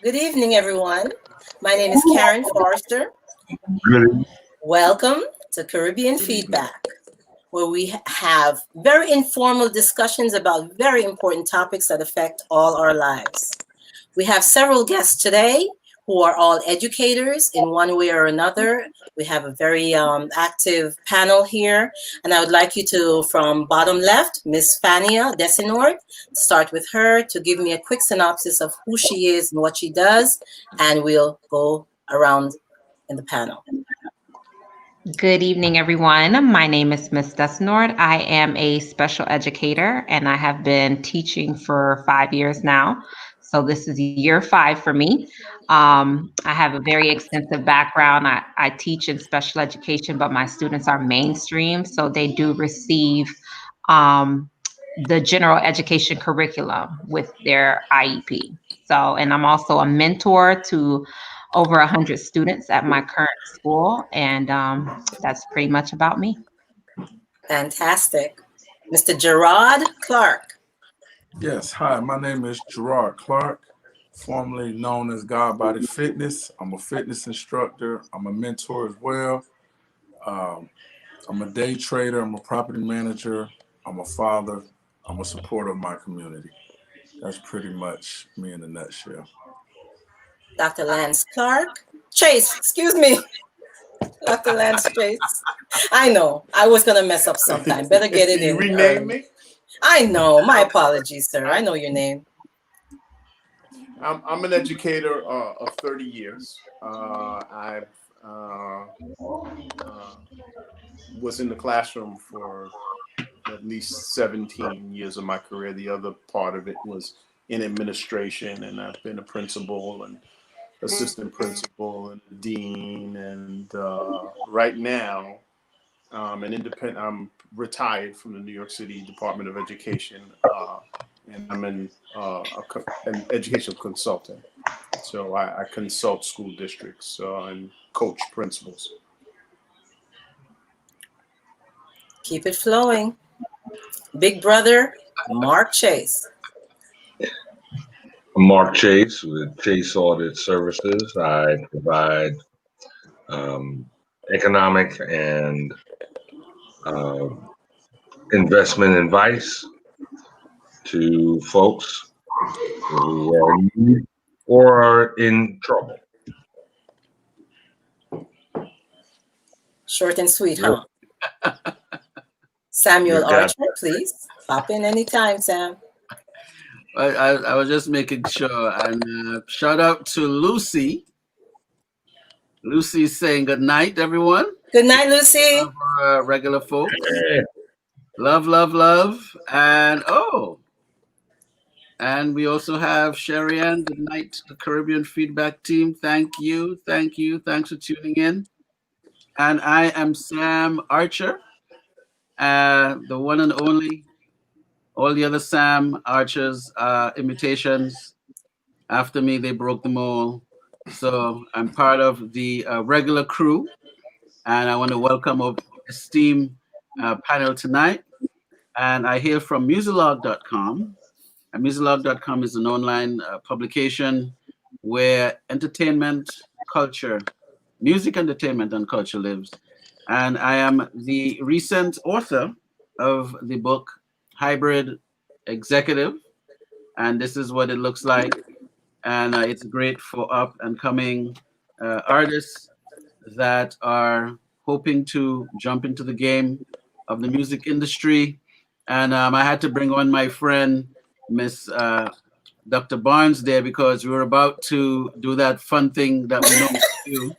Good evening, everyone. My name is Karin Forrester. Good. Welcome to Caribbean Feedback, where we have very informal discussions about very important topics that affect all our lives. We have several guests today who are all educators in one way or another. We have a very active panel here, and I would like you to, from bottom left, Miss Fania Desinord, start with her to give me a quick synopsis of who she is and what she does, and we'll go around in the panel. Good evening, everyone. My name is Miss Desnord. I am a special educator and I have been teaching for 5 years now. So this is year 5 for me. I have a very extensive background. I teach in special education, but my students are mainstream. So they do receive the general education curriculum with their IEP. So, and I'm also a mentor to over 100 students at my current school, and that's pretty much about me. Fantastic. Mr. Gerard Clark. Yes, hi, my name is Gerard Clark, formerly known as God Body Fitness. I'm a fitness instructor. I'm a mentor as well. I'm a day trader. I'm a property manager. I'm a father. I'm a supporter of my community. That's pretty much me in a nutshell. Dr. Lance Clark. Chase, excuse me. Dr. Lance Chase. I know. I was going to mess up sometime. Better get it in. You rename me? I know. My apologies, sir. I know your name. I'm an educator of 30 years. I was in the classroom for at least 17 years of my career. The other part of it was in administration, and I've been a principal and assistant principal and dean. And right now, I'm retired from the New York City Department of Education, and I'm an educational consultant. So I consult school districts and coach principals. Keep it flowing. Big brother, Mark Chase. I'm Mark Chase with Chase Audit Services. I provide economic and investment advice to folks who are in need or are in trouble. Short and sweet, huh? Samuel Archer, please. Pop in anytime, Sam. I was just making sure. And shout out to Lucy. Lucy's saying good night, everyone. Good night, Lucy. Our regular folks. Love, love, love. And we also have Sherry Ann. Good night to the Caribbean Feedback team. Thank you. Thank you. Thanks for tuning in. And I am Sam Archer, the one and only. All the other Sam Archers imitations, after me, they broke them all. So I'm part of the regular crew, and I want to welcome our esteemed panel tonight. And I hail from Musilog.com. And Musilog.com is an online publication where entertainment, culture, music, entertainment, and culture lives. And I am the recent author of the book Hybrid Executive, and this is what it looks like. And it's great for up and coming artists that are hoping to jump into the game of the music industry. And I had to bring on my friend, Miss Dr. Barnes there, because we were about to do that fun thing that we normally do.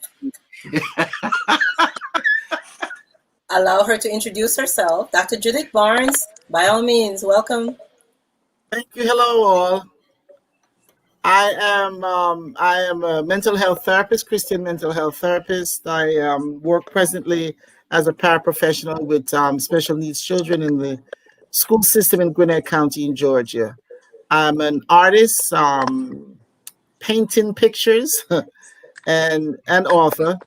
Allow her to introduce herself. Dr. Judith Barnes, by all means, welcome. Thank you. Hello, all. I am a mental health therapist, Christian mental health therapist. I work presently as a paraprofessional with special needs children in the school system in Gwinnett County in Georgia. I'm an artist, painting pictures, and an author,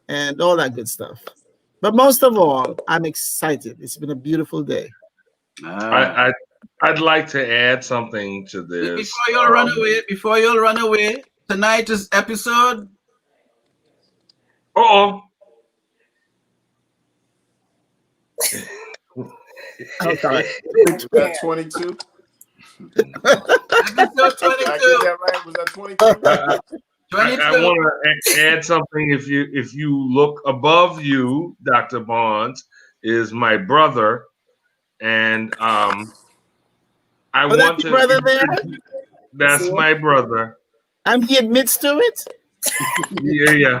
and all that good stuff. But most of all, I'm excited. It's been a beautiful day. I'd like to add something to this. Before you all run away, tonight's episode. Uh-oh. Oh, God. Was that 22? Episode Did I 22. get that right? Was that 22? I 22. want to add something. If you look above you, Dr. Bonds, is my brother, and I Oh, want that's your to. brother there? That's my brother. And he admits to it? Yeah.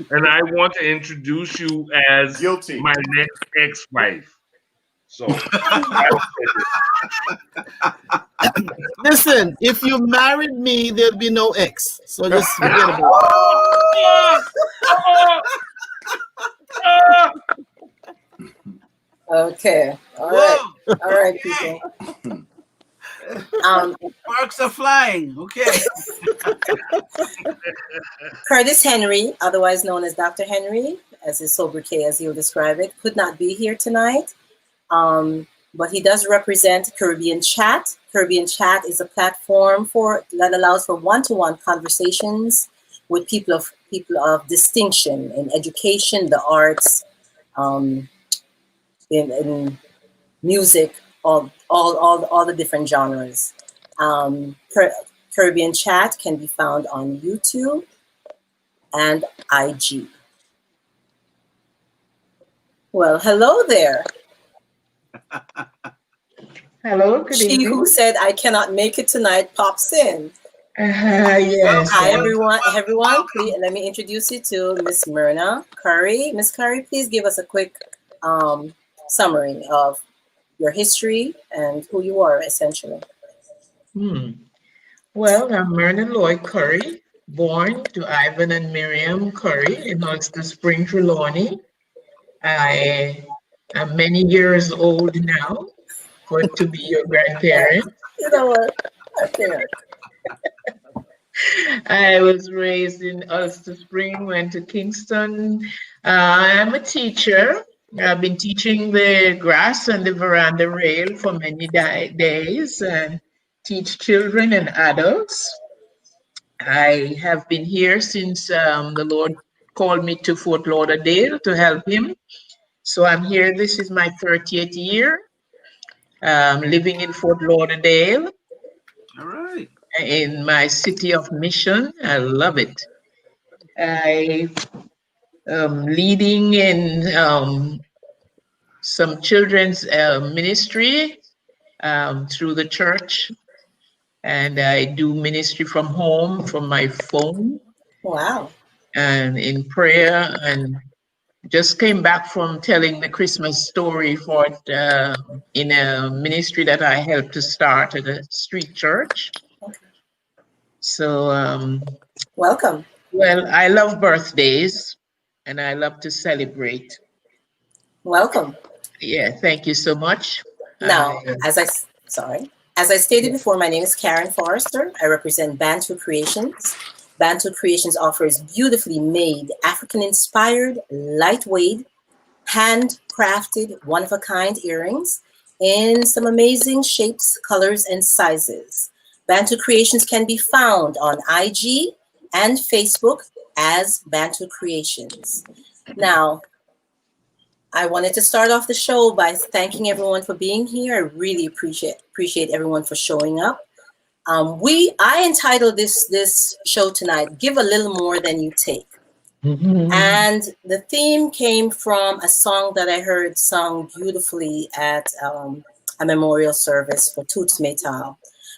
And I want to introduce you as Guilty. my next ex-wife. So Listen, if you married me, there'd be no X. So just forget about Okay. All Whoa. right. All right, people. Sparks are flying. Okay. Curtis Henry, otherwise known as Dr. Henry, as his sobriquet, as he'll describe it, could not be here tonight. But he does represent Caribbean Chat. Caribbean Chat is a platform that allows for one-to-one conversations with people of distinction in education, the arts, in music, all the different genres. Caribbean Chat can be found on YouTube and IG. Well, hello there. Hello, good She evening. who said I cannot make it tonight pops in. Yes. Hi, everyone. Please let me introduce you to Miss Myrna Curry. Miss Curry, please give us a quick summary of your history and who you are, essentially. Well, I'm Myrna Lloyd Curry, born to Ivan and Miriam Curry in Ulster Springs, Trelawney. I am many years old now to be your grandparent. You know what? I can't. I was raised in Ulster Spring, went to Kingston. I'm a teacher. I've been teaching the grass and the veranda rail for many days and teach children and adults. I have been here since the Lord called me to Fort Lauderdale to help him. So I'm here. This is my 30th year living in Fort Lauderdale. All right. In my city of mission. I love it. I am leading in some children's ministry through the church, and I do ministry from home, from my phone. Wow. And in prayer, and just came back from telling the Christmas story for in a ministry that I helped to start at a street church. So, welcome. Well, I love birthdays and I love to celebrate. Welcome. Yeah, thank you so much. Now, as I stated before, my name is Karin Forrester. I represent Bantu Creations. Bantu Creations offers beautifully made, African-inspired, lightweight, handcrafted, one-of-a-kind earrings in some amazing shapes, colors, and sizes. Bantu Creations can be found on IG and Facebook as Bantu Creations. Now, I wanted to start off the show by thanking everyone for being here. I really appreciate everyone for showing up. I entitled this show tonight, Give a Little More Than You Take. And the theme came from a song that I heard sung beautifully at a memorial service for Toots Maytal.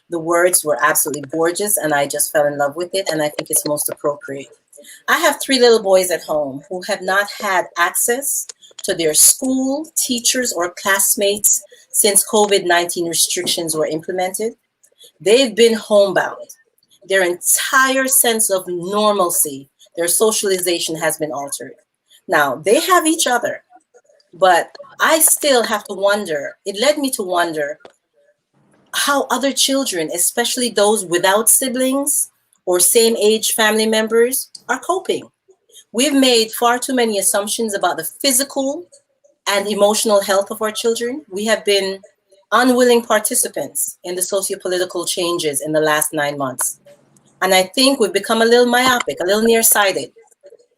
The words were absolutely gorgeous, and I just fell in love with it, and I think it's most appropriate. I have 3 little boys at home who have not had access to their school, teachers, or classmates since COVID-19 restrictions were implemented. They've been homebound. Their entire sense of normalcy, their socialization has been altered. Now, they have each other, but I still have to wonder, it led me to wonder how other children, especially those without siblings or same age family members, are coping. We've made far too many assumptions about the physical and emotional health of our children. We have been unwilling participants in the socio-political changes in the last 9 months. And I think we've become a little myopic, a little nearsighted.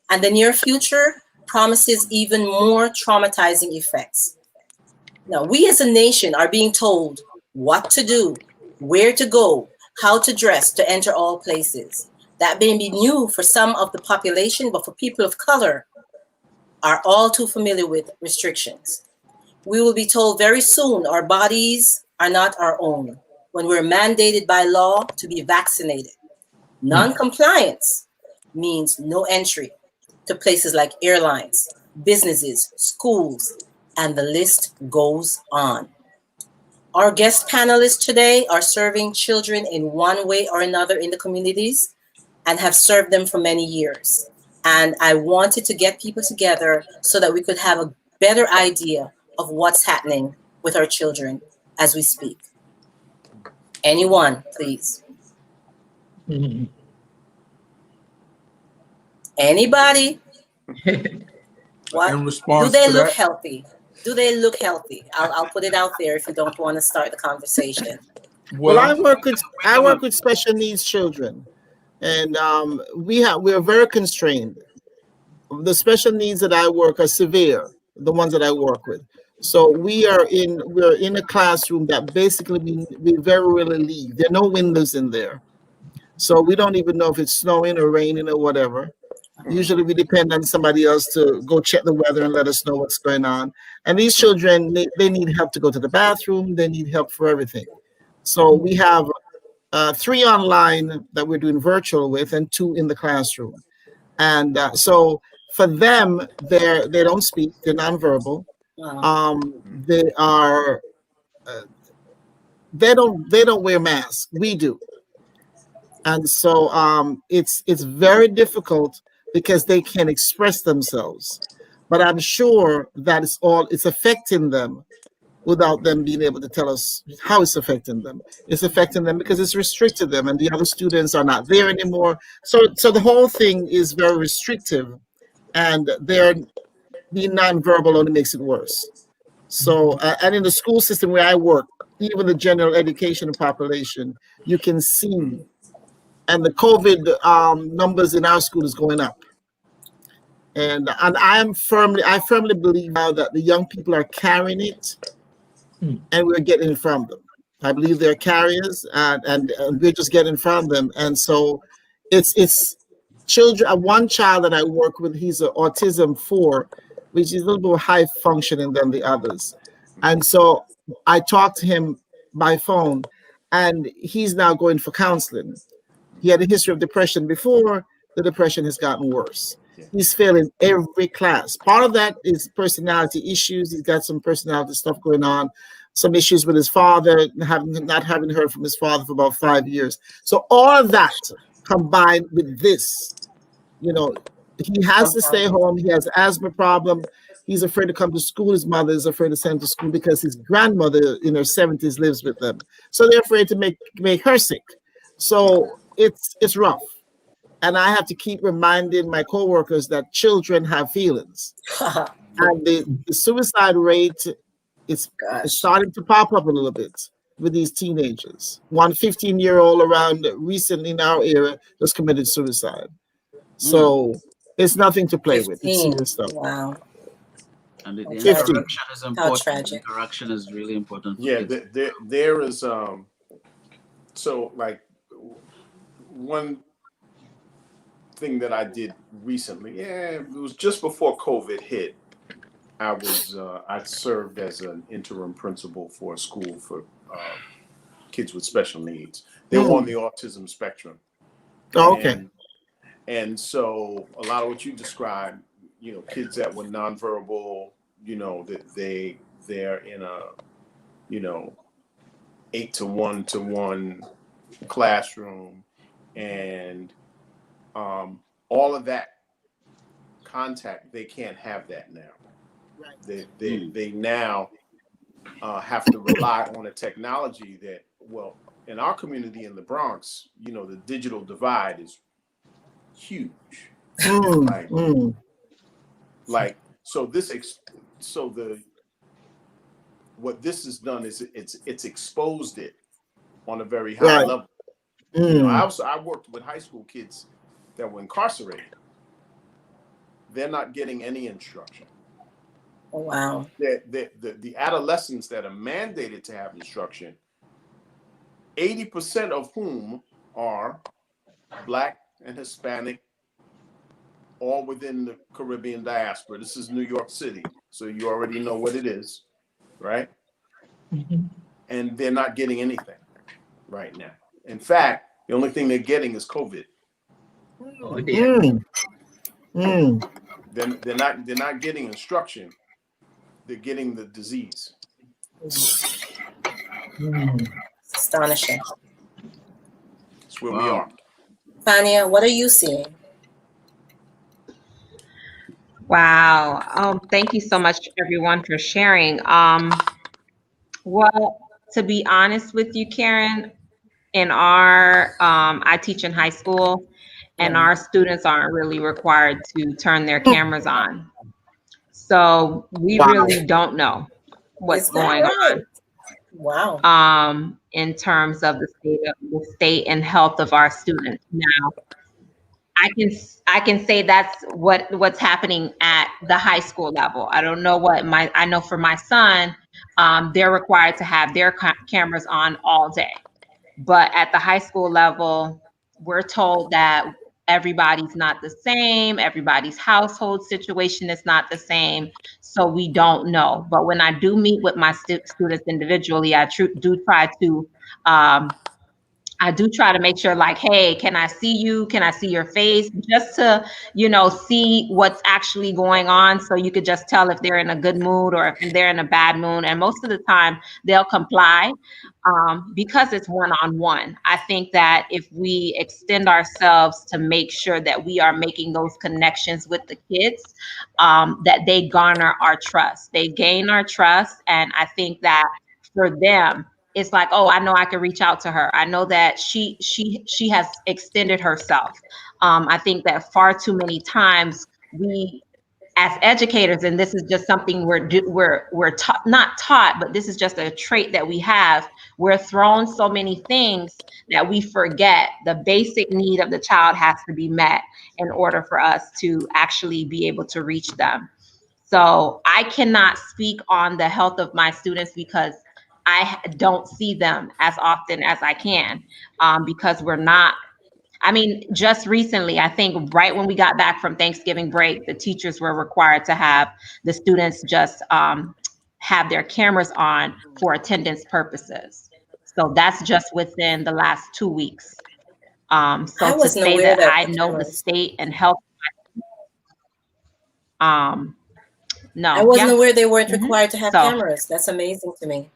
And the near future promises even more traumatizing effects. Now, we as a nation are being told what to do, where to go, how to dress to enter all places. That may be new for some of the population, but for people of color are all too familiar with restrictions. We will be told very soon our bodies are not our own when we're mandated by law to be vaccinated. Non-compliance means no entry to places like airlines, businesses, schools, and the list goes on. Our guest panelists today are serving children in one way or another in the communities and have served them for many years. And I wanted to get people together so that we could have a better idea of what's happening with our children as we speak. Anyone, please. Anybody? What? In response Do they to look that, healthy? Do they look healthy? I'll put it out there if you don't want to start the conversation. Well, I well, work with special needs children, and we're very constrained. The special needs that I work are severe, the ones that I work with. So we're in a classroom that basically we very rarely leave. There are no windows in there. So we don't even know if it's snowing or raining or whatever. Usually we depend on somebody else to go check the weather and let us know what's going on. And these children, they need help to go to the bathroom. They need help for everything. So we have 3 online that we're doing virtual with and 2 in the classroom. And so for them, they don't speak. They're nonverbal. They are they don't wear masks. We do. And so it's very difficult because they can't express themselves. But I'm sure that it's affecting them without them being able to tell us how it's affecting them. It's affecting them because it's restricted them, and the other students are not there anymore. So the whole thing is very restrictive, and they're being nonverbal only makes it worse. So and in the school system where I work, even the general education population, you can see, and the COVID numbers in our school is going up. And I firmly believe now that the young people are carrying it, and we're getting it from them. I believe they're carriers, and we're just getting from them. And so it's children. One child that I work with, he's an autism 4, which is a little bit high functioning than the others. And so I talked to him by phone, and he's now going for counseling. He had a history of depression before. The depression has gotten worse. He's failing every class. Part of that is personality issues. He's got some personality stuff going on, some issues with his father, not having heard from his father for about 5 years. So all of that combined with this, he has to stay home. He has an asthma problem. He's afraid to come to school. His mother is afraid to send him to school because his grandmother in her 70s lives with them. So they're afraid to make her sick. So it's rough. And I have to keep reminding my coworkers that children have feelings. And the suicide rate is starting to pop up a little bit with these teenagers. One 15-year-old around recently in our area just committed suicide. So it's nothing to play with. It's serious stuff. Wow. And the 50. interaction is How important. tragic. Interaction is really important. For Yeah, kids. there is so like one thing that I did recently. It was just before COVID hit. I served as an interim principal for a school for kids with special needs. They were on the autism spectrum. Oh, okay. And so a lot of what you described, kids that were nonverbal, that they're in a, 8-to-1 classroom, and all of that contact, they can't have that now. Right. They now have to rely on a technology that, well, in our community in the Bronx, the digital divide is huge. What this has done is it's exposed it on a very high level. You know, Mm. I worked with high school kids that were incarcerated. They're not getting any instruction. Oh, wow. The adolescents that are mandated to have instruction, 80% of whom are Black and Hispanic, all within the Caribbean diaspora. This is New York City, so you already know what it is, right? And they're not getting anything right now. In fact, the only thing they're getting is COVID. Oh dear. Mm. Mm. They're not getting instruction. They're getting the disease. Mm. Astonishing. That's where we Wow. are. Fania, what are you seeing? Wow. Thank you so much, everyone, for sharing. Well, to be honest with you, Karen, in our, I teach in high school, and our students aren't really required to turn their cameras on. So we Wow. really don't know what's Is that going right? Wow. on in terms of the state and health of our students. Now, I can say that's what's happening at the high school level. I don't know I know for my son, they're required to have their cameras on all day. But at the high school level, we're told that everybody's not the same, everybody's household situation is not the same, so we don't know. But when I do meet with my students individually, I do try to make sure, like, hey, can I see you? Can I see your face? Just to, see what's actually going on. So you could just tell if they're in a good mood or if they're in a bad mood. And most of the time they'll comply because it's one-on-one. I think that if we extend ourselves to make sure that we are making those connections with the kids, that they garner our trust. They gain our trust. And I think that for them, it's like, oh, I know I can reach out to her. I know that she has extended herself. I think that far too many times we, as educators, and this is just something we're not taught, but this is just a trait that we have. We're thrown so many things that we forget the basic need of the child has to be met in order for us to actually be able to reach them. So I cannot speak on the health of my students because I don't see them as often as I can because we're not. I mean, just recently, I think right when we got back from Thanksgiving break, the teachers were required to have the students just have their cameras on for attendance purposes. So that's just within the last 2 weeks. I So to wasn't say aware that that I the know the cameras. state and health, I no, wasn't yeah. aware they weren't Mhm. required to have So cameras. That's amazing to me.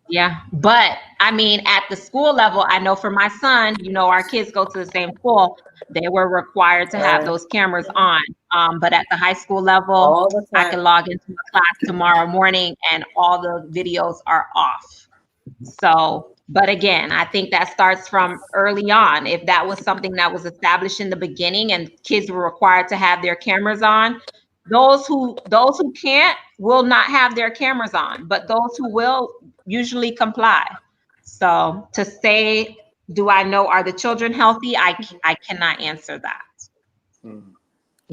yeah, but I mean, at the school level, I know for my son, our kids go to the same school. They were required to have those cameras on. But at the high school level, All the I can time. log into a class tomorrow morning and all the videos are off. So, but again, I think that starts from early on. If that was something that was established in the beginning and kids were required to have their cameras on, those who can't will not have their cameras on, but those who will usually comply. So to say, do I know, are the children healthy? I cannot answer that.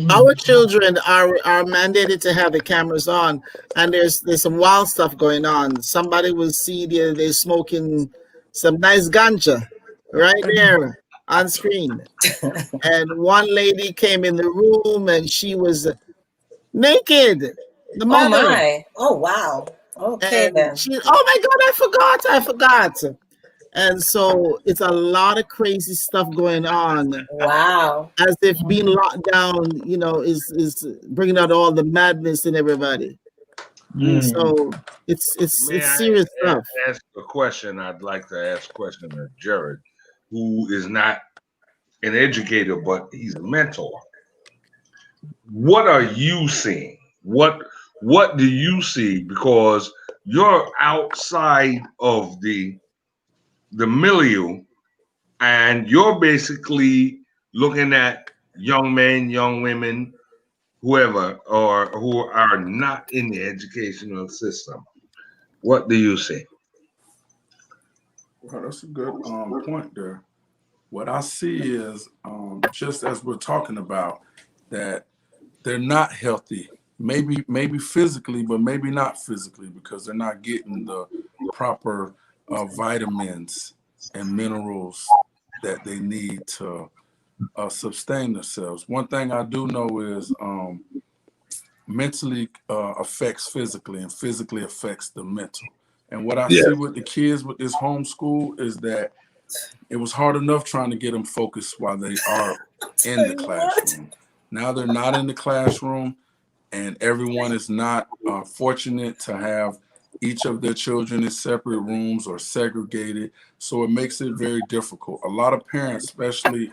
Our children are mandated to have the cameras on, and there's some wild stuff going on. Somebody will see they're smoking some nice ganja right there on screen, and one lady came in the room and she was naked, the Oh mother, my. Oh wow. Okay and then. she, oh my God, I forgot. And so it's a lot of crazy stuff going on, Wow. as if being locked down, is bringing out all the madness in everybody. So May it's I serious stuff. ask a question? I'd like to ask a question of Jared, who is not an educator, but he's a mentor. What are you seeing? What do you see? Because you're outside of the milieu, and you're basically looking at young men, young women, whoever, or who are not in the educational system. What do you see? Well, that's a good point there. What I see is just as we're talking about that they're not healthy. Maybe physically, but maybe not physically because they're not getting the proper vitamins and minerals that they need to sustain themselves. One thing I do know is mentally affects physically, and physically affects the mental. And what I see with the kids with this homeschool is that it was hard enough trying to get them focused while they are in the classroom. Now they're not in the classroom, and everyone is not fortunate to have each of their children in separate rooms or segregated. So it makes it very difficult. A lot of parents, especially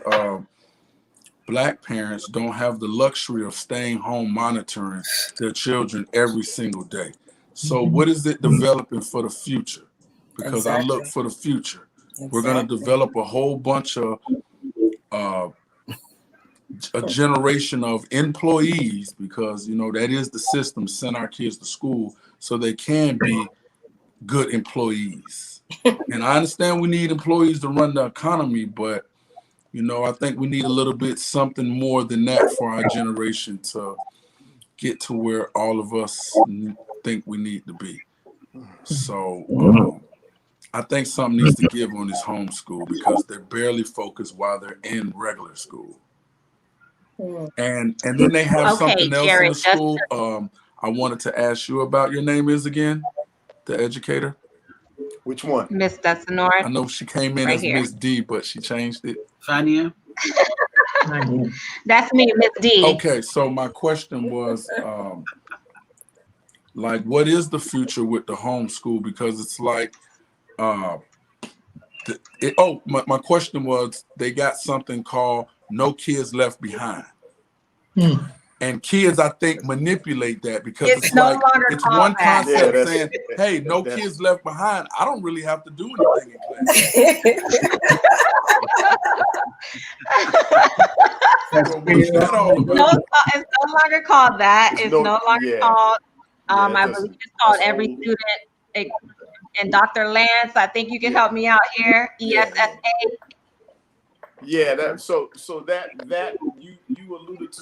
Black parents, don't have the luxury of staying home monitoring their children every single day. So what is it developing for the future? Because I look for the future. We're going to develop a whole bunch of a generation of employees, because that is the system, send our kids to school so they can be good employees. And I understand we need employees to run the economy, but I think we need a little bit something more than that for our generation to get to where all of us think we need to be. So I think something needs to give on this homeschool, because they're barely focused while they're in regular school. And then they have something else in the school. I wanted to ask you about. Your name is again, the educator? Which one? Miss Desnord. I know she came in as Miss D, but she changed it. Fania? That's me, Miss D. Okay, so my question was, like, what is the future with the homeschool? Because it's like, my question was, they got something called No Kids Left Behind. And kids, I think, manipulate that, because it's no like, it's one concept saying, hey, no kids left behind. I don't really have to do anything in class. It's no longer called that. It's no longer called, I believe it's called Every Student. And Dr. Lance, I think you can help me out here. ESSA. Yeah, so that you alluded to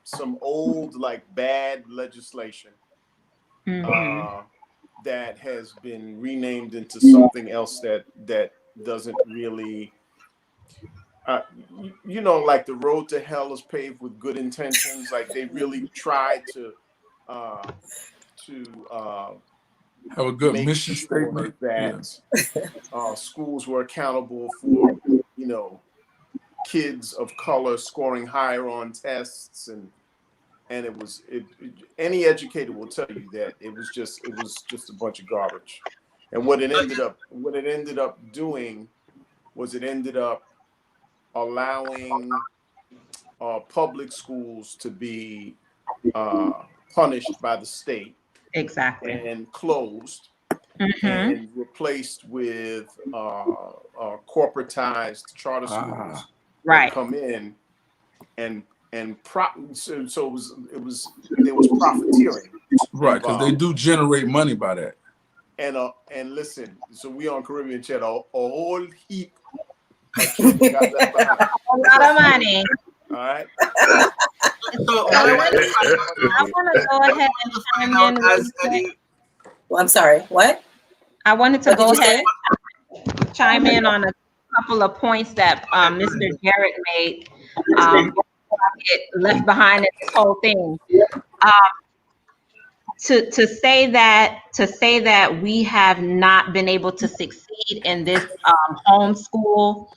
some old, like, bad legislation that has been renamed into something else that doesn't really like the road to hell is paved with good intentions. Like, they really tried to have a good make mission sure statement that schools were accountable for kids of color scoring higher on tests, and any educator will tell you that it was just a bunch of garbage. And what it ended up doing was it ended up allowing public schools to be punished by the state, and closed, and replaced with corporatized charter schools that come in and so there was profiteering, right? Because they do generate money by that. And listen, so we on Caribbean Chat, a whole heap of kids got left behind. A lot of money. All right. I want to go ahead and chime in really quick. Well, I'm sorry, what? I wanted to go ahead and chime in on a couple of points that Mr. Jarrett made. Get left behind in this whole thing. To say that we have not been able to succeed in this homeschool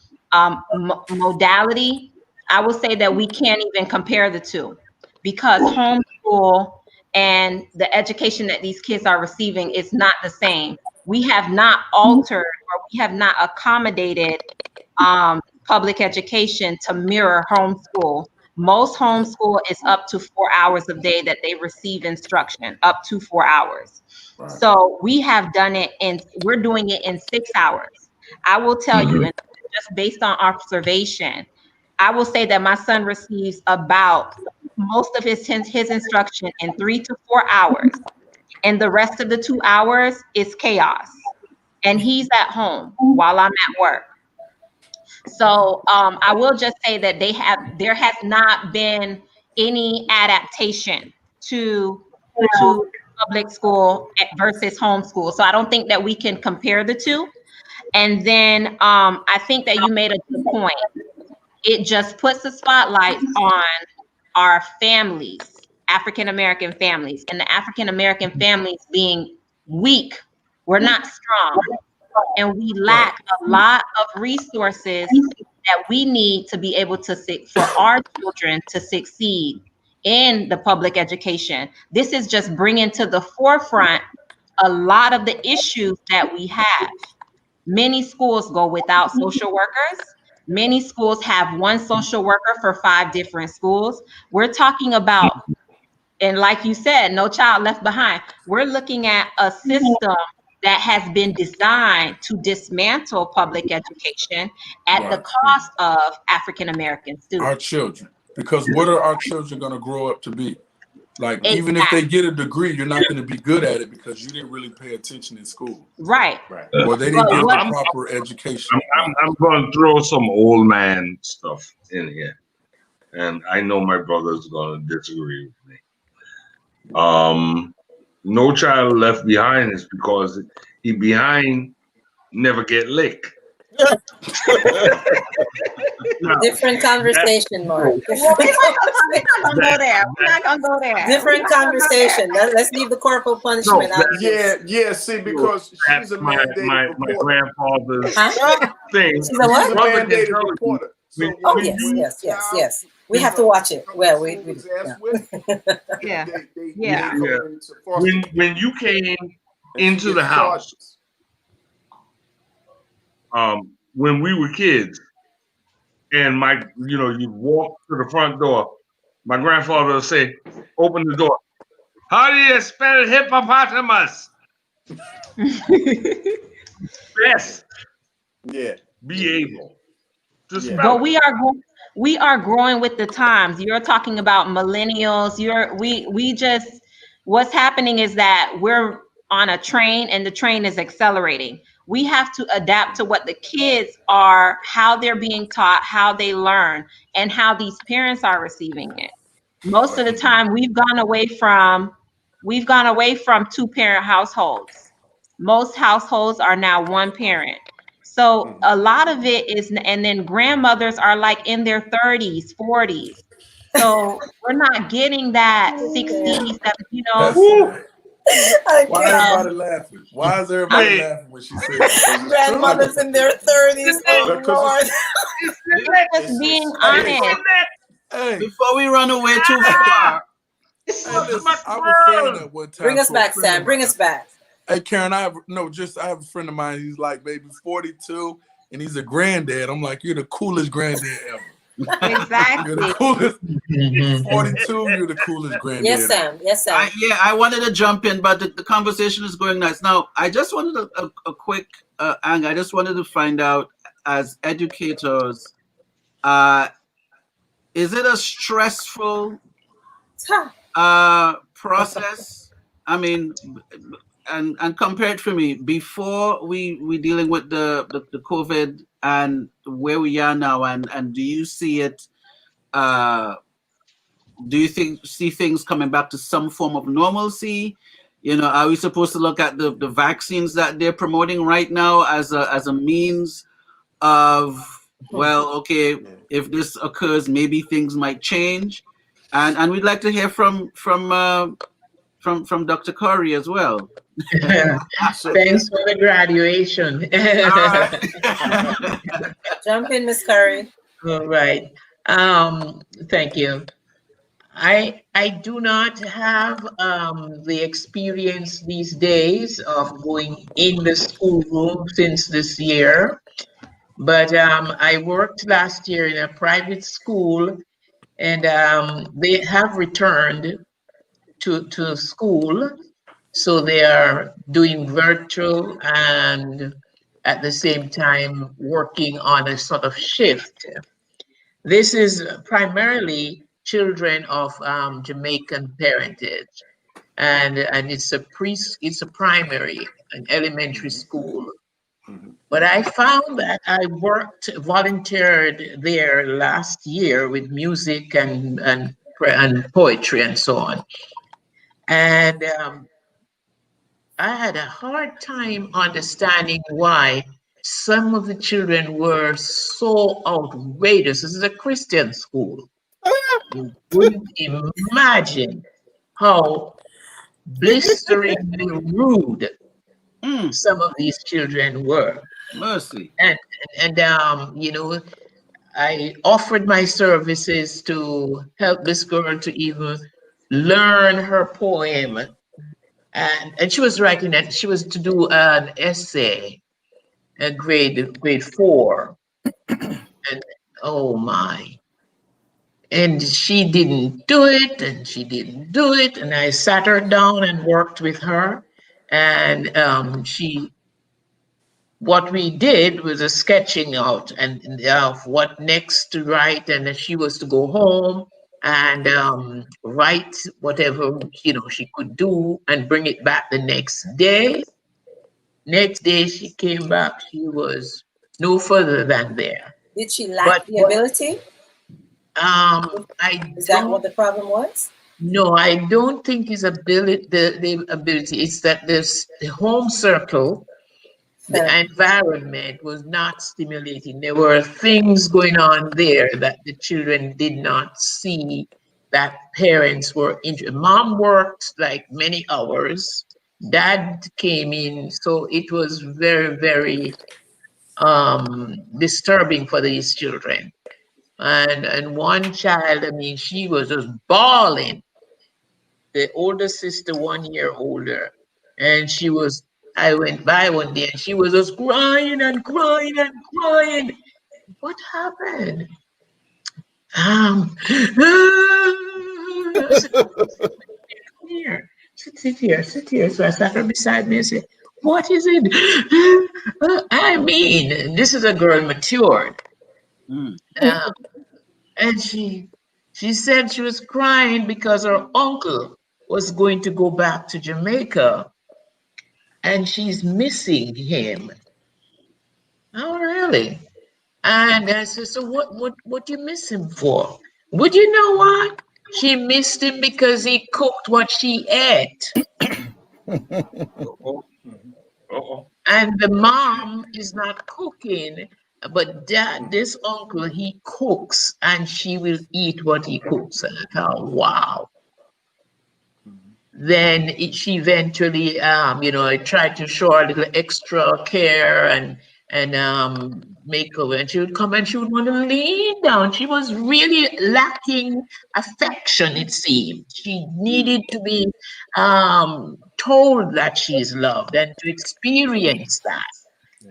modality, I will say that we can't even compare the two, because homeschool and the education that these kids are receiving is not the same. We have not altered, or we have not accommodated public education to mirror homeschool. Most homeschool is up to 4 hours a day that they receive instruction, up to 4 hours. Right. So we have done it we're doing it in 6 hours. I will tell you, and just based on observation, I will say that my son receives about most of his instruction in 3 to 4 hours. And the rest of the 2 hours is chaos. and he's at home while I'm at work. So I will just say that there has not been any adaptation to public school versus homeschool. So I don't think that we can compare the two. And then I think that you made a good point. It just puts the spotlight on our families, African American families, and the African American families being weak. We're not strong, and we lack a lot of resources that we need to be able to for our children to succeed in the public education. This is just bringing to the forefront a lot of the issues that we have. Many schools go without social workers. Many schools have one social worker for 5 different schools. We're talking about, and like you said, No Child Left Behind. We're looking at a system that has been designed to dismantle public education at the cost of African American students. Our children. Because what are our children going to grow up to be? Like, even if they get a degree, you're not going to be good at it because you didn't really pay attention in school. Right. Or they didn't get the proper education. I'm going to throw some old man stuff in here. And I know my brother's going to disagree with me. No Child Left Behind is because he behind never get licked. Different conversation, Mark. We're not gonna go there. We're not gonna go there. Different conversation. Let's leave the corporal punishment out. Yeah. See, because she's a mandated my reporter. grandfather's She's thing. a what? She's a mandated reporter. So Oh yes. We have to watch it. Well, we Yeah. When you came into the house, when we were kids, and you walk to the front door, my grandfather would say, "Open the door." How do you spell hippopotamus? Yes. Yeah. Be able to spell. But we are growing with the times. You're talking about millennials. What's happening is that we're on a train and the train is accelerating. We have to adapt to what the kids are, how they're being taught, how they learn, and how these parents are receiving it. Most of the time we've gone away from 2-parent households. Most households are now 1 parent. So a lot of it is, and then grandmothers are like in their 30s, 40s. So we're not getting that 60s, 70s, Why is everybody laughing? Why is everybody laughing when she says that? Grandmothers in their 30s. Oh, Lord. Just being honest. Hey, Before we run away too far, listen, I was saying that one time. Bring us back, Sam. Bring us back. Hey, Karen, I have a friend of mine. He's like maybe 42, and he's a granddad. I'm like, you're the coolest granddad ever. Exactly. You're the coolest. 42, you're the coolest granddad. Yes, Sam. I wanted to jump in, but the conversation is going nice. Now, I just wanted a quick angle. I just wanted to find out, as educators, is it a stressful process? I mean, and compare it for me, before we dealing with the COVID and where we are now, and do you see it, do you see things coming back to some form of normalcy? Are we supposed to look at the vaccines that they're promoting right now as a means of, well, okay, if this occurs, maybe things might change, and we'd like to hear from Dr. Corey as well. Thanks for the graduation. Jump in, Miss Curry. All right. Thank you. I do not have the experience these days of going in the schoolroom since this year, but I worked last year in a private school, and they have returned to school. So they are doing virtual and at the same time working on a sort of shift. This is primarily children of Jamaican parentage, and it's a primary, an elementary school. But I found that I volunteered there last year with music and poetry and so on. And I had a hard time understanding why some of the children were so outrageous. This is a Christian school. You wouldn't imagine how blisteringly rude some of these children were. Mercy. And you know, I offered my services to help this girl to even learn her poem. And she was writing that she was to do an essay, a grade 4. And oh my. And she didn't do it, and she didn't do it. And I sat her down and worked with her. And what we did was a sketching out and of what next to write. And then she was to go home and write whatever, you know, she could do and bring it back the next day. Next day she came back, she was no further than there. Did she lack the ability? Is that what the problem was? No, I don't think it's the ability. It's that the home circle, the environment was not stimulating. There were things going on there that the children did not see that parents were interested. Mom worked like many hours. Dad came in, so it was very, very disturbing for these children. And one child, I mean, she was just bawling. The older sister, 1 year older, and I went by one day and she was just crying and crying and crying. What happened? I said, come here, sit here. So I sat her beside me and said, what is it? I mean, this is a girl matured. And she said she was crying because her uncle was going to go back to Jamaica and she's missing him. Oh, really? And I said, so what do you miss him for? Would you know what? She missed him because he cooked what she ate. And the mom is not cooking, but this uncle, he cooks and she will eat what he cooks. And I thought, wow. Then she eventually, you know, I tried to show her a little extra care and makeover, and she would come and she would want to lean down. She was really lacking affection, it seemed. She needed to be told that she's loved and to experience that.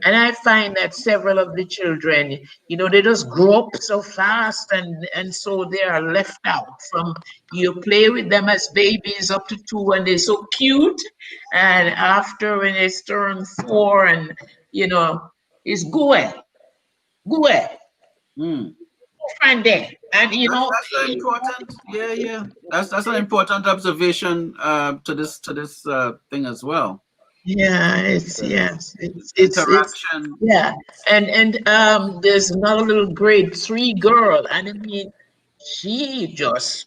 And I find that several of the children, you know, they just grow up so fast and so they are left out from, you play with them as babies up to 2 and they're so cute. And after when they turn 4 and, you know, it's go away. Find them. And you know, that's important. Yeah. That's an important observation to this thing as well. Yeah, it's interaction. Yeah, and there's another little grade 3 girl, and I mean, she just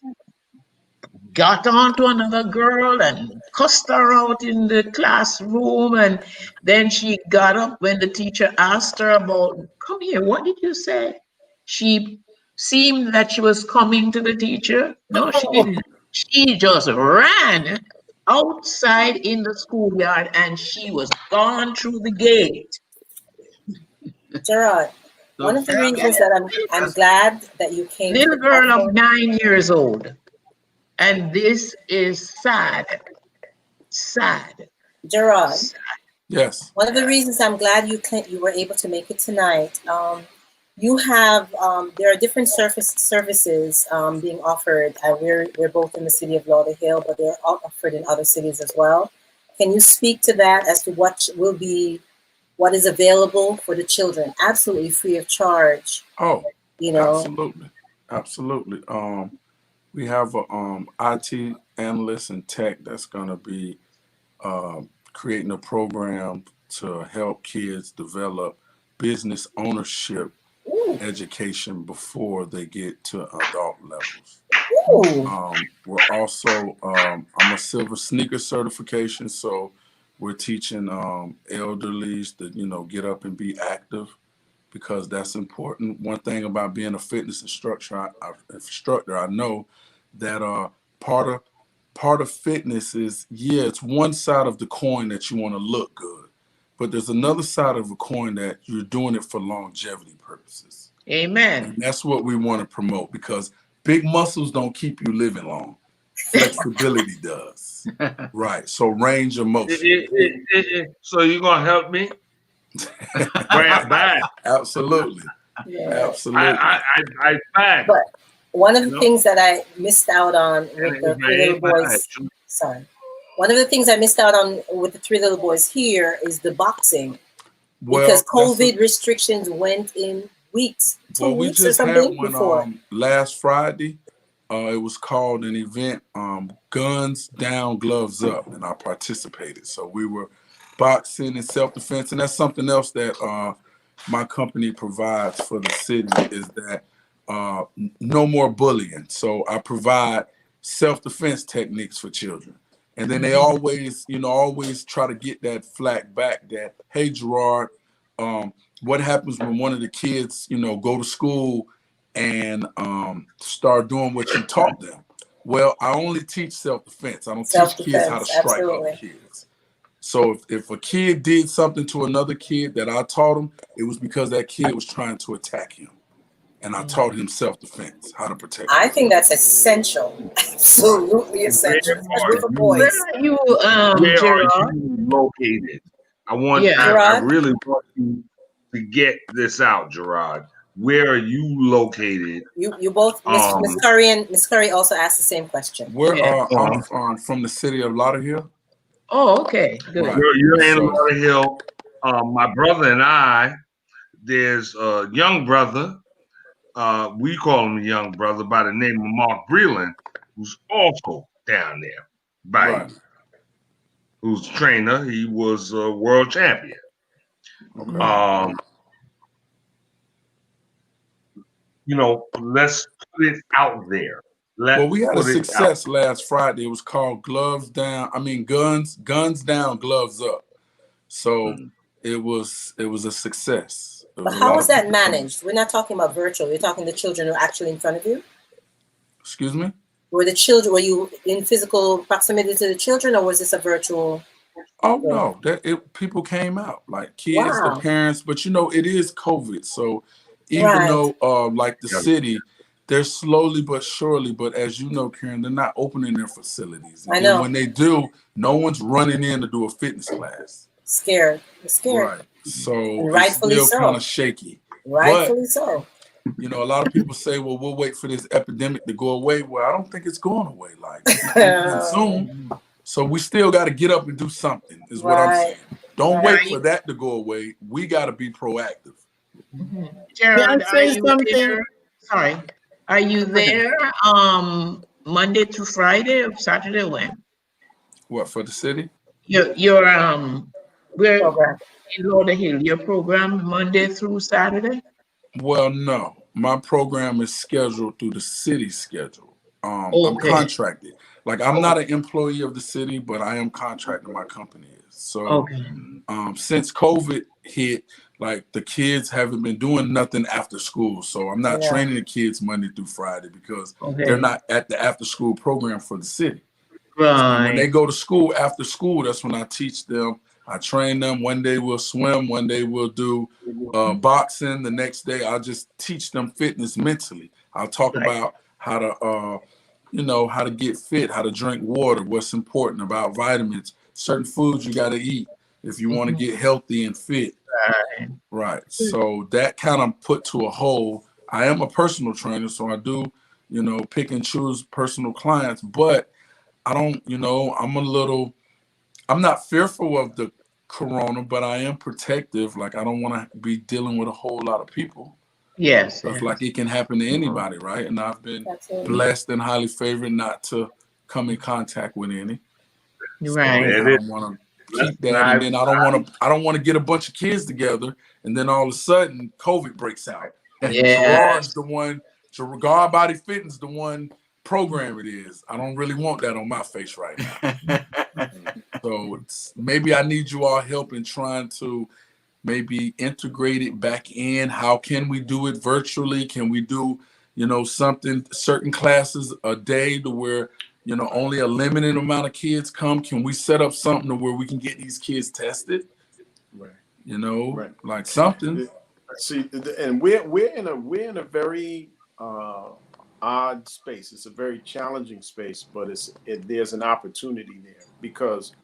got on to another girl and cussed her out in the classroom, and then she got up when the teacher asked her about, come here, what did you say? She seemed that she was coming to the teacher. No, she didn't. She just ran outside in the schoolyard and she was gone through the gate. Gerard, one of the reasons that I'm glad that you came. Little girl of 9 years old. And this is sad. Gerard. Yes. One of the reasons I'm glad you were able to make it tonight. You have there are different services being offered. We're both in the city of Lauderhill, but they're offered in other cities as well. Can you speak to that as to what is available for the children, absolutely free of charge? Oh, you know, absolutely. We have a IT analyst and tech that's going to be creating a program to help kids develop business ownership education before they get to adult levels. We're also, I'm a silver sneaker certification, so we're teaching elderlies to, get up and be active, because that's important. One thing about being a fitness instructor, I know that part of fitness is, it's one side of the coin that you want to look good, but there's another side of the coin that you're doing it for longevity purposes. Amen. And that's what we want to promote, because big muscles don't keep you living long. Flexibility does. Right. So range of motion. So you're gonna help me? Grab back. Absolutely. Absolutely. I back. But one of the things that I missed out on with the three little boys, one of the things I missed out on with the three little boys here is the boxing, because COVID restrictions went in weeks. Well, we just had one last Friday. It was called an event, Guns Down, Gloves Up, and I participated. So we were boxing and self-defense, and that's something else that my company provides for the city, is that no more bullying. So I provide self-defense techniques for children. And then they always try to get that flack back that, hey, Gerard, what happens when one of the kids, go to school and start doing what you taught them? Well, I only teach self-defense. I don't teach kids how to strike other kids. So if a kid did something to another kid that I taught him, it was because that kid was trying to attack him. And I taught him self-defense, how to protect himself. I think that's essential. Absolutely essential. Especially for boys. Where are you, Where are you located? I really want you to get this out, Gerard. Where are you located? You both, Miss Curry also asked the same question. I'm from the city of Lauderhill. Oh, okay, good. Right. You're in Lauderhill. My brother and I, there's a young brother. We call him a young brother by the name of Mark Breland, who's also down there, who's a trainer. He was a world champion. Okay. Let's put it out there. We had a success last Friday. It was called Guns Down, Gloves Up. So it was a success. But how was that managed? We're not talking about virtual. We're talking the children who are actually in front of you. Excuse me? Were you in physical proximity to the children, or was this a virtual? Oh, no. People came out, like kids, the parents. But, it is COVID. So even though, like the city, they're slowly but surely, but as you know, Karin, they're not opening their facilities. And I know. When they do, no one's running in to do a fitness class. Scared. Right. So rightfully it's still kind of shaky. Rightfully so. A lot of people say, well, we'll wait for this epidemic to go away. Well, I don't think it's going away soon. So we still got to get up and do something, is what I'm saying. Don't wait for that to go away. We got to be proactive. Gerard, are you there? Sorry. Are you there Monday through Friday or Saturday when? What, for the city? Your we're in Lauderhill. Your program Monday through Saturday? Well, no. My program is scheduled through the city schedule. I'm contracted. Like, I'm not an employee of the city, but I am contracted. My company is. So since COVID hit, like, the kids haven't been doing nothing after school. So I'm not training the kids Monday through Friday because they're not at the after school program for the city. Right. So when they go to school, after school, that's when I teach them. I train them. One day we'll swim. One day we'll do boxing. The next day I'll just teach them fitness mentally. I'll talk about how to get fit, how to drink water, what's important about vitamins, certain foods you got to eat if you want to get healthy and fit. Right. So that kind of put to a whole. I am a personal trainer, so I do, pick and choose personal clients, but I don't, I'm not fearful of the corona, but I am protective. Like, I don't want to be dealing with a whole lot of people. Yes. Stuff like it can happen to anybody, right? And I've been blessed and highly favored not to come in contact with any. Right. So I don't want to keep that, and then I don't want to get a bunch of kids together, and then all of a sudden COVID breaks out. And Gerard's the one. Gerard Body Fitness, the one program it is. I don't really want that on my face right now. So maybe I need you all help in trying to maybe integrate it back in. How can we do it virtually? Can we do, certain classes a day to where, only a limited amount of kids come? Can we set up something to where we can get these kids tested? Right. Like something. See, and we're in a very odd space. It's a very challenging space, but there's an opportunity there because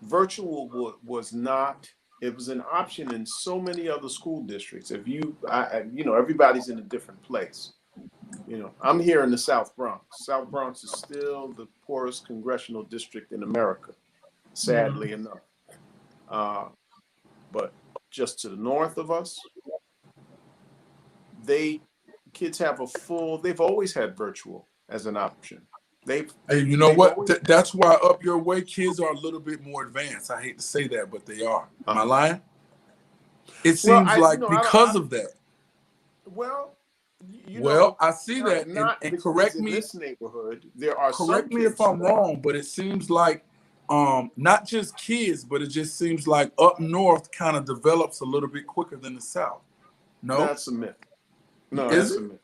virtual was not. It was an option in so many other school districts. If everybody's in a different place. I'm here in the South Bronx. South Bronx is still the poorest congressional district in America, sadly enough. But just to the north of us, kids have they've always had virtual as an option. Hey, you know what? That's why up your way, kids are a little bit more advanced. I hate to say that, but they are. Am I lying? It seems because of that. Well, I see that, and correct me. In this neighborhood, there are correct me if I'm wrong, but it seems like not just kids, but it just seems like up north kind of develops a little bit quicker than the South. No, that's a myth. No, is it? A myth.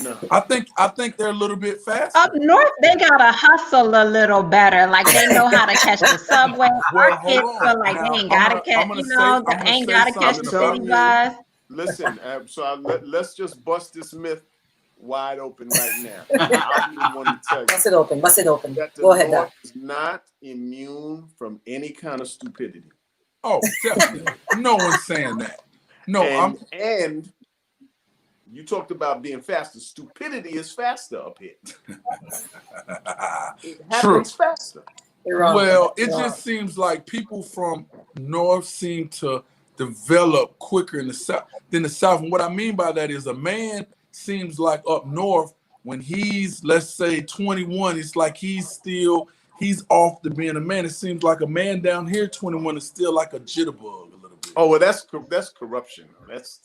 No. I think they're a little bit faster. Up north, they gotta hustle a little better. Like they know how to catch the subway. Our kids feel like they ain't gotta catch, they ain't gotta catch the city bus. Listen, let's just bust this myth wide open right now. I really want to tell you. Bust it open. That the Go ahead, North is not immune from any kind of stupidity. Oh, definitely. No one's saying that. No, and you talked about being faster. Stupidity is faster up here. It happens faster. Well, it just seems like people from north seem to develop quicker in the South than the South. And what I mean by that is a man seems like up north when he's, let's say, 21, it's like he's off to being a man. It seems like a man down here, 21, is still like a jitterbug a little bit. Oh, well, that's corruption. That's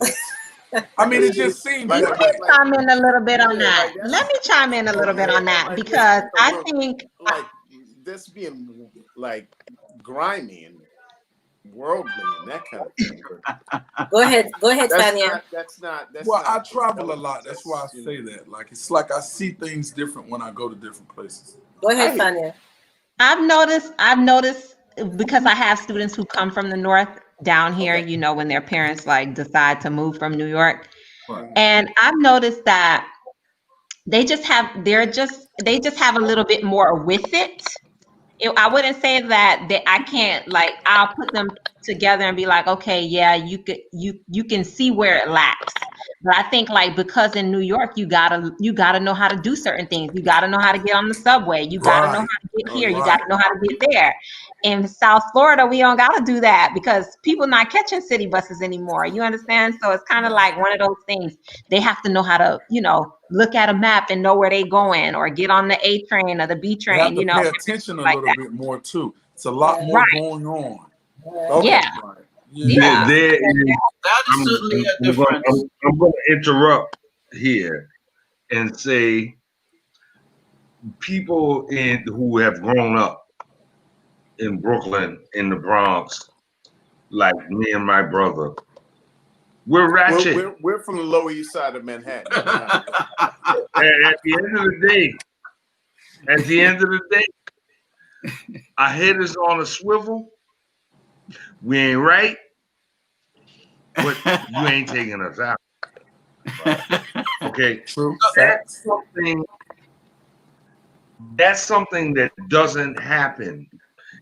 I mean, it just seems Let me chime in a little bit on that. Let me chime in a little bit on that because I think like this being like grimy and worldly and that kind of thing. Go ahead, Tanya. I travel a lot. That's why I say that. Like it's like I see things different when I go to different places. Go ahead, Tanya. I've noticed because I have students who come from the north down here, when their parents like decide to move from New York. Right. And I've noticed that they just have a little bit more with it. I wouldn't say that I can't, like, I'll put them together and be like, okay, yeah, you can see where it lacks. But I think like because in New York you gotta know how to do certain things. You gotta know how to get on the subway. You gotta know how to get here. You gotta know how to get there. In South Florida, we don't gotta do that because people not catching city buses anymore. You understand? So it's kind of like one of those things. They have to know how to, look at a map and know where they going, or get on the A train or the B train. You have to pay attention a little bit more too. It's a lot more going on. Okay. Yeah. There is, That's certainly a difference. I'm going to interrupt here and say people who have grown up in Brooklyn, in the Bronx, like me and my brother, we're ratchet. We're from the Lower East Side of Manhattan. And at the end of the day, our head is on a swivel. We ain't right, but you ain't taking us out. Okay, true. That's something that doesn't happen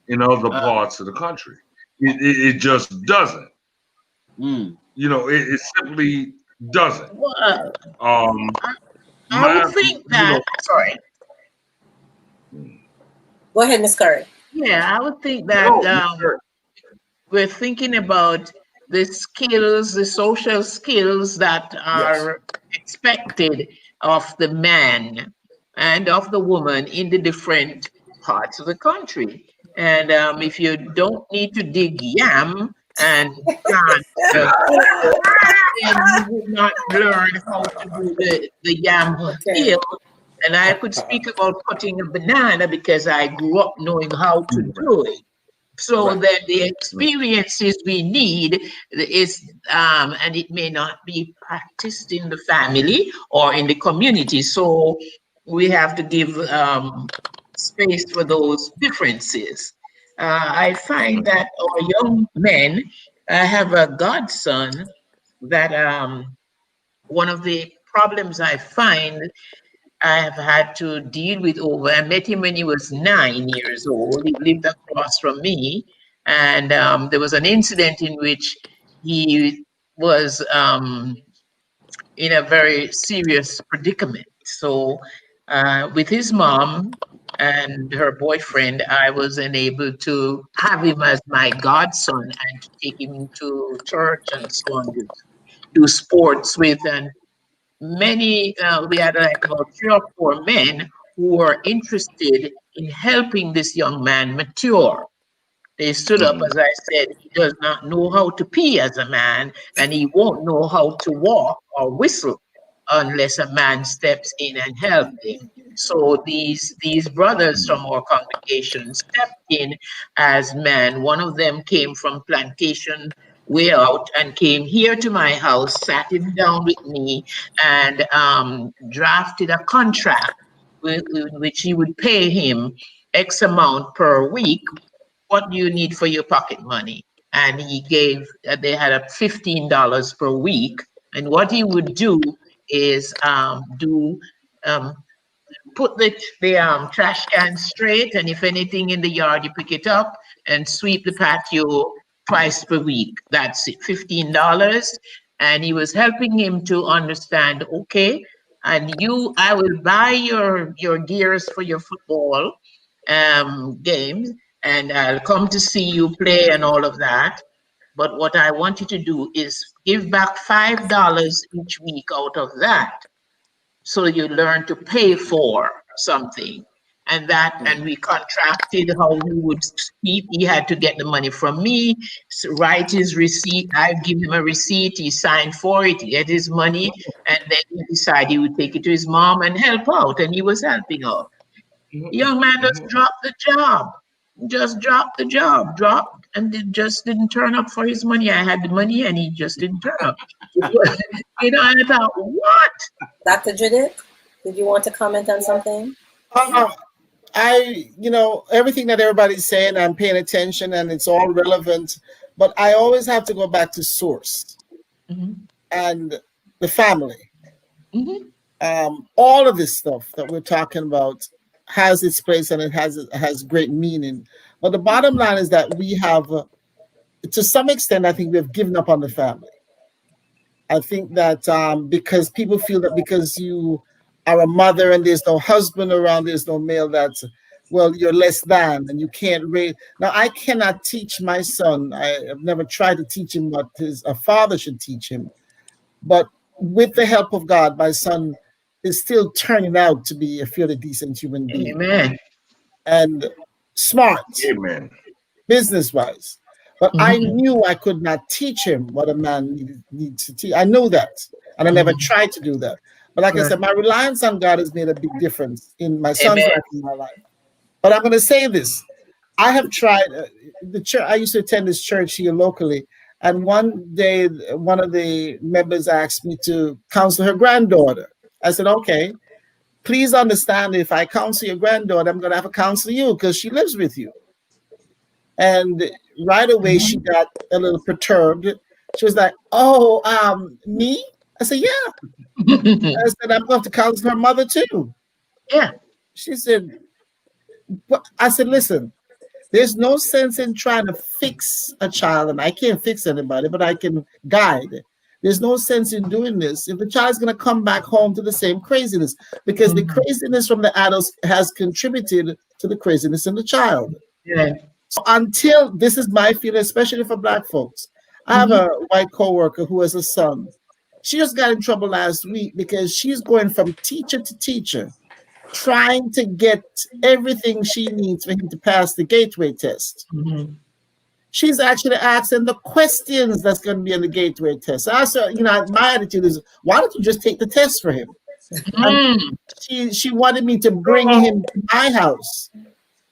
in other parts of the country. It just doesn't. It simply doesn't. I would think that. Sorry. Go ahead, Ms. Karin. Yeah, I would think that we're thinking about the skills, the social skills that are expected of the man and of the woman in the different parts of the country. And if you don't need to dig yam and plant cocoa, then you would not learn how to do the yam Okay. hill. And I could speak about cutting a banana because I grew up knowing how to do it. So Right. that the experiences we need is, and it may not be practiced in the family or in the community. So we have to give space for those differences. I find that our young men, I have a godson that one of the problems I find I have had to deal with over. I met him when he was 9 years old. He lived across from me. And there was an incident in which he was in a very serious predicament. So, with his mom and her boyfriend, I was unable to have him as my godson and to take him to church and so on, to do sports with. And many, we had like about 3 or 4 men who were interested in helping this young man mature. They stood up, as I said, he does not know how to pee as a man, and he won't know how to walk or whistle unless a man steps in and helps him. So these brothers from our congregation stepped in as men. One of them came from plantation way out and came here to my house, sat him down with me, and drafted a contract with which he would pay him X amount per week. What do you need for your pocket money? And he gave, they had a $15 per week. And what he would do is um, put the trash can straight, and if anything in the yard, you pick it up and sweep the patio twice per week. That's it, $15. And he was helping him to understand, okay, and I will buy your gears for your football games, and I'll come to see you play and all of that. But what I want you to do is give back $5 each week out of that, so you learn to pay for something. And we contracted how we would keep. He had to get the money from me, write his receipt. I give him a receipt. He signed for it. He get his money, and then he decided he would take it to his mom and help out. And he was helping out. The young man just dropped the job. Just dropped the job. Dropped, and it just didn't turn up for his money. I had the money, and he just didn't turn up. And I thought, what? Dr. Judith, did you want to comment on something? Everything that everybody's saying, I'm paying attention and it's all relevant, but I always have to go back to source and the family. All of this stuff that we're talking about has its place and it has great meaning. But the bottom line is that we have, to some extent, I think we have given up on the family. I think that because people feel that because you are a mother and there's no husband around, there's no male, that's, well, you're less than and you can't raise. Now, I cannot teach my son. I have never tried to teach him what a father should teach him. But with the help of God, my son is still turning out to be a fairly decent human being. Amen. And smart. Amen. Business-wise. But I knew I could not teach him what a man needs to teach. I know that. And I never tried to do that. But like I said, my reliance on God has made a big difference in my son's life and my life. But I'm going to say this. I have tried, the church. I used to attend this church here locally. And one day, one of the members asked me to counsel her granddaughter. I said, okay, please understand, if I counsel your granddaughter, I'm going to have to counsel you because she lives with you. And right away, she got a little perturbed. She was like, oh, me? I said, yeah. I said, I'm going to counsel her mother too. Yeah. She said, but I said, listen, there's no sense in trying to fix a child, and I can't fix anybody, but I can guide. There's no sense in doing this if the child's going to come back home to the same craziness, because the craziness from the adults has contributed to the craziness in the child. Yeah. So until, this is my feeling, especially for Black folks. I have a white coworker who has a son. She just got in trouble last week because she's going from teacher to teacher. trying to get everything she needs for him to pass the gateway test. Mhm. She's actually asking the questions that's going to be on the gateway test. Also, my attitude is, why don't you just take the test for him? And she wanted me to bring him to my house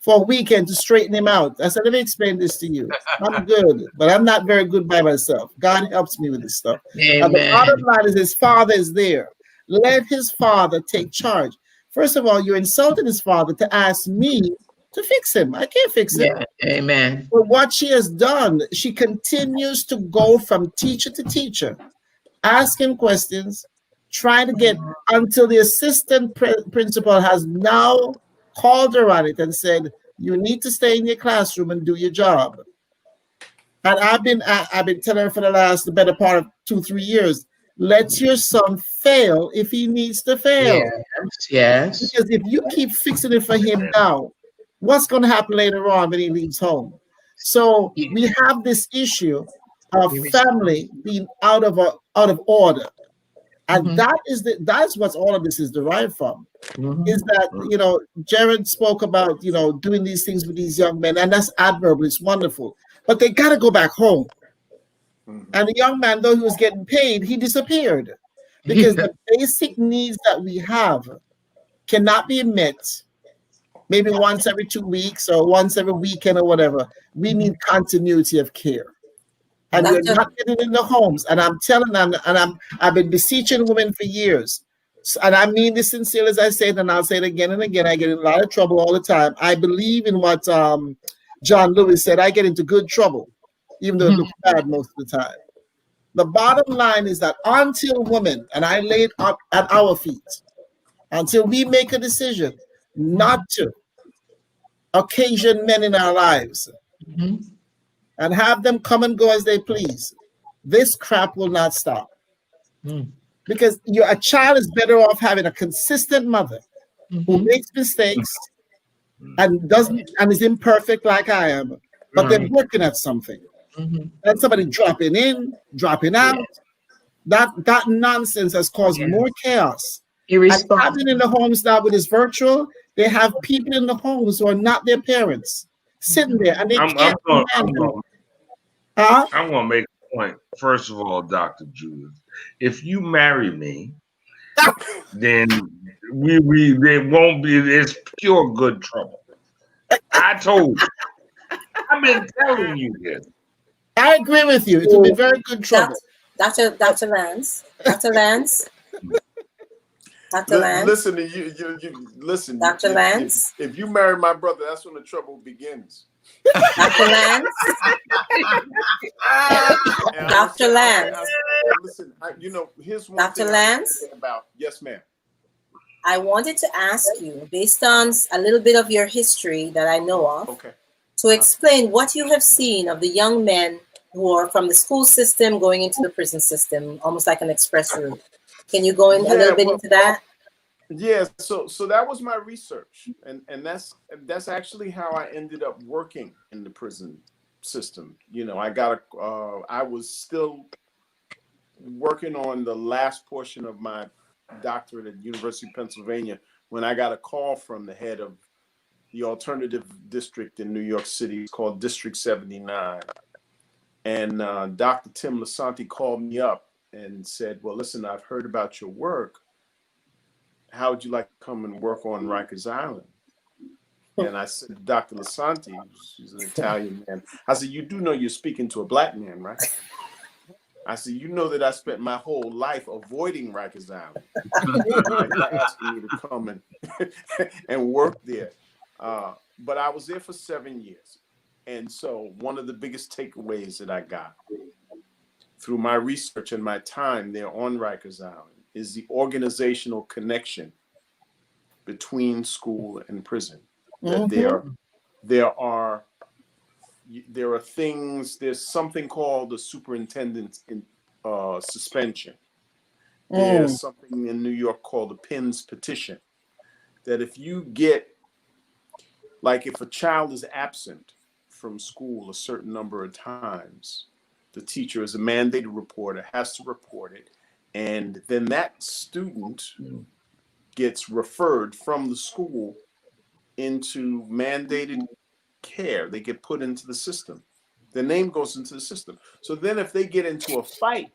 for a weekend to straighten him out. I said, let me explain this to you. I'm good, but I'm not very good by myself. God helps me with this stuff. And the bottom line is his father is there. Let his father take charge. First of all, you're insulting his father to ask me to fix him. I can't fix him. Yeah. Amen. But what she has done, she continues to go from teacher to teacher, asking questions, trying to get until the assistant principal has now called her on it and said, you need to stay in your classroom and do your job. And I've been telling her for the better part of 2-3 years, let your son fail if he needs to fail. Yes. Because if you keep fixing it for him now, what's going to happen later on when he leaves home? So we have this issue of family being out of order. And that's what all of this is derived from. Is that, Jared spoke about, doing these things with these young men, and that's admirable, it's wonderful. But they got to go back home. And the young man, though he was getting paid, he disappeared. Because the basic needs that we have cannot be met maybe once every 2 weeks or once every weekend or whatever. We need continuity of care. And we're not getting in the homes. And I'm telling them, and I've been beseeching women for years. And I mean this sincerely as I say it, and I'll say it again and again. I get in a lot of trouble all the time. I believe in what John Lewis said. I get into good trouble, even though it looks bad most of the time. The bottom line is that until women, and I lay it up at our feet, until we make a decision not to occasion men in our lives and have them come and go as they please, this crap will not stop. Because a child is better off having a consistent mother who makes mistakes and is imperfect like I am, but they're working at something. And somebody dropping in, dropping out, that nonsense has caused more chaos. And happening in the homes now with this virtual, they have people in the homes who are not their parents sitting there, and they can't handle. I'm going to make a point. First of all, Dr. Judith, if you marry me, then there won't be, it's pure good trouble. I told you. I've been telling you this. I agree with you. It will be very good trouble. Dr. Lance. Dr. Lance. Dr. Lance. Listen to you listen. Dr. Lance. If you marry my brother, that's when the trouble begins. Dr. Lance. Dr. Lance. Listen, here's one Dr. thing Lance. About. Yes, ma'am. I wanted to ask you, based on a little bit of your history that I know of, to explain what you have seen of the young men who are from the school system going into the prison system, almost like an express route. Can you go in a little bit into that? Yeah, so that was my research, and that's actually how I ended up working in the prison system. I was still working on the last portion of my doctorate at University of Pennsylvania when I got a call from the head of the alternative district in New York City. It's called District 79. And Dr. Tim Lasanti called me up and said, well, listen, I've heard about your work. How would you like to come and work on Rikers Island? And I said, Dr. Lasanti, she's an Italian man. I said, you do know you're speaking to a black man, right? I said, you know that I spent my whole life avoiding Rikers Island. You're asking me to come and work there. But I was there for 7 years. And so one of the biggest takeaways that I got through my research and my time there on Rikers Island is the organizational connection between school and prison. That there are things, there's something called the superintendent's suspension. There's something in New York called the PINS petition, that if you get, like if a child is absent from school a certain number of times, the teacher is a mandated reporter, has to report it. And then that student gets referred from the school into mandated care. They get put into the system. Their name goes into the system. So then if they get into a fight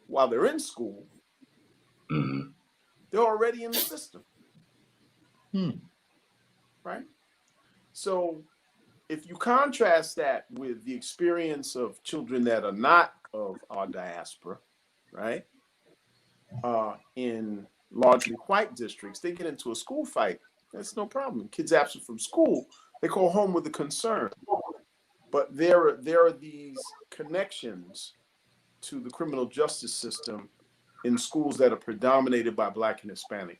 while they're in school, Mhm. they're already in the system. Right? So if you contrast that with the experience of children that are not of our diaspora, right? In largely white districts, they get into a school fight. That's no problem. Kids absent from school, they call home with a concern. But there are these connections to the criminal justice system in schools that are predominated by Black and Hispanic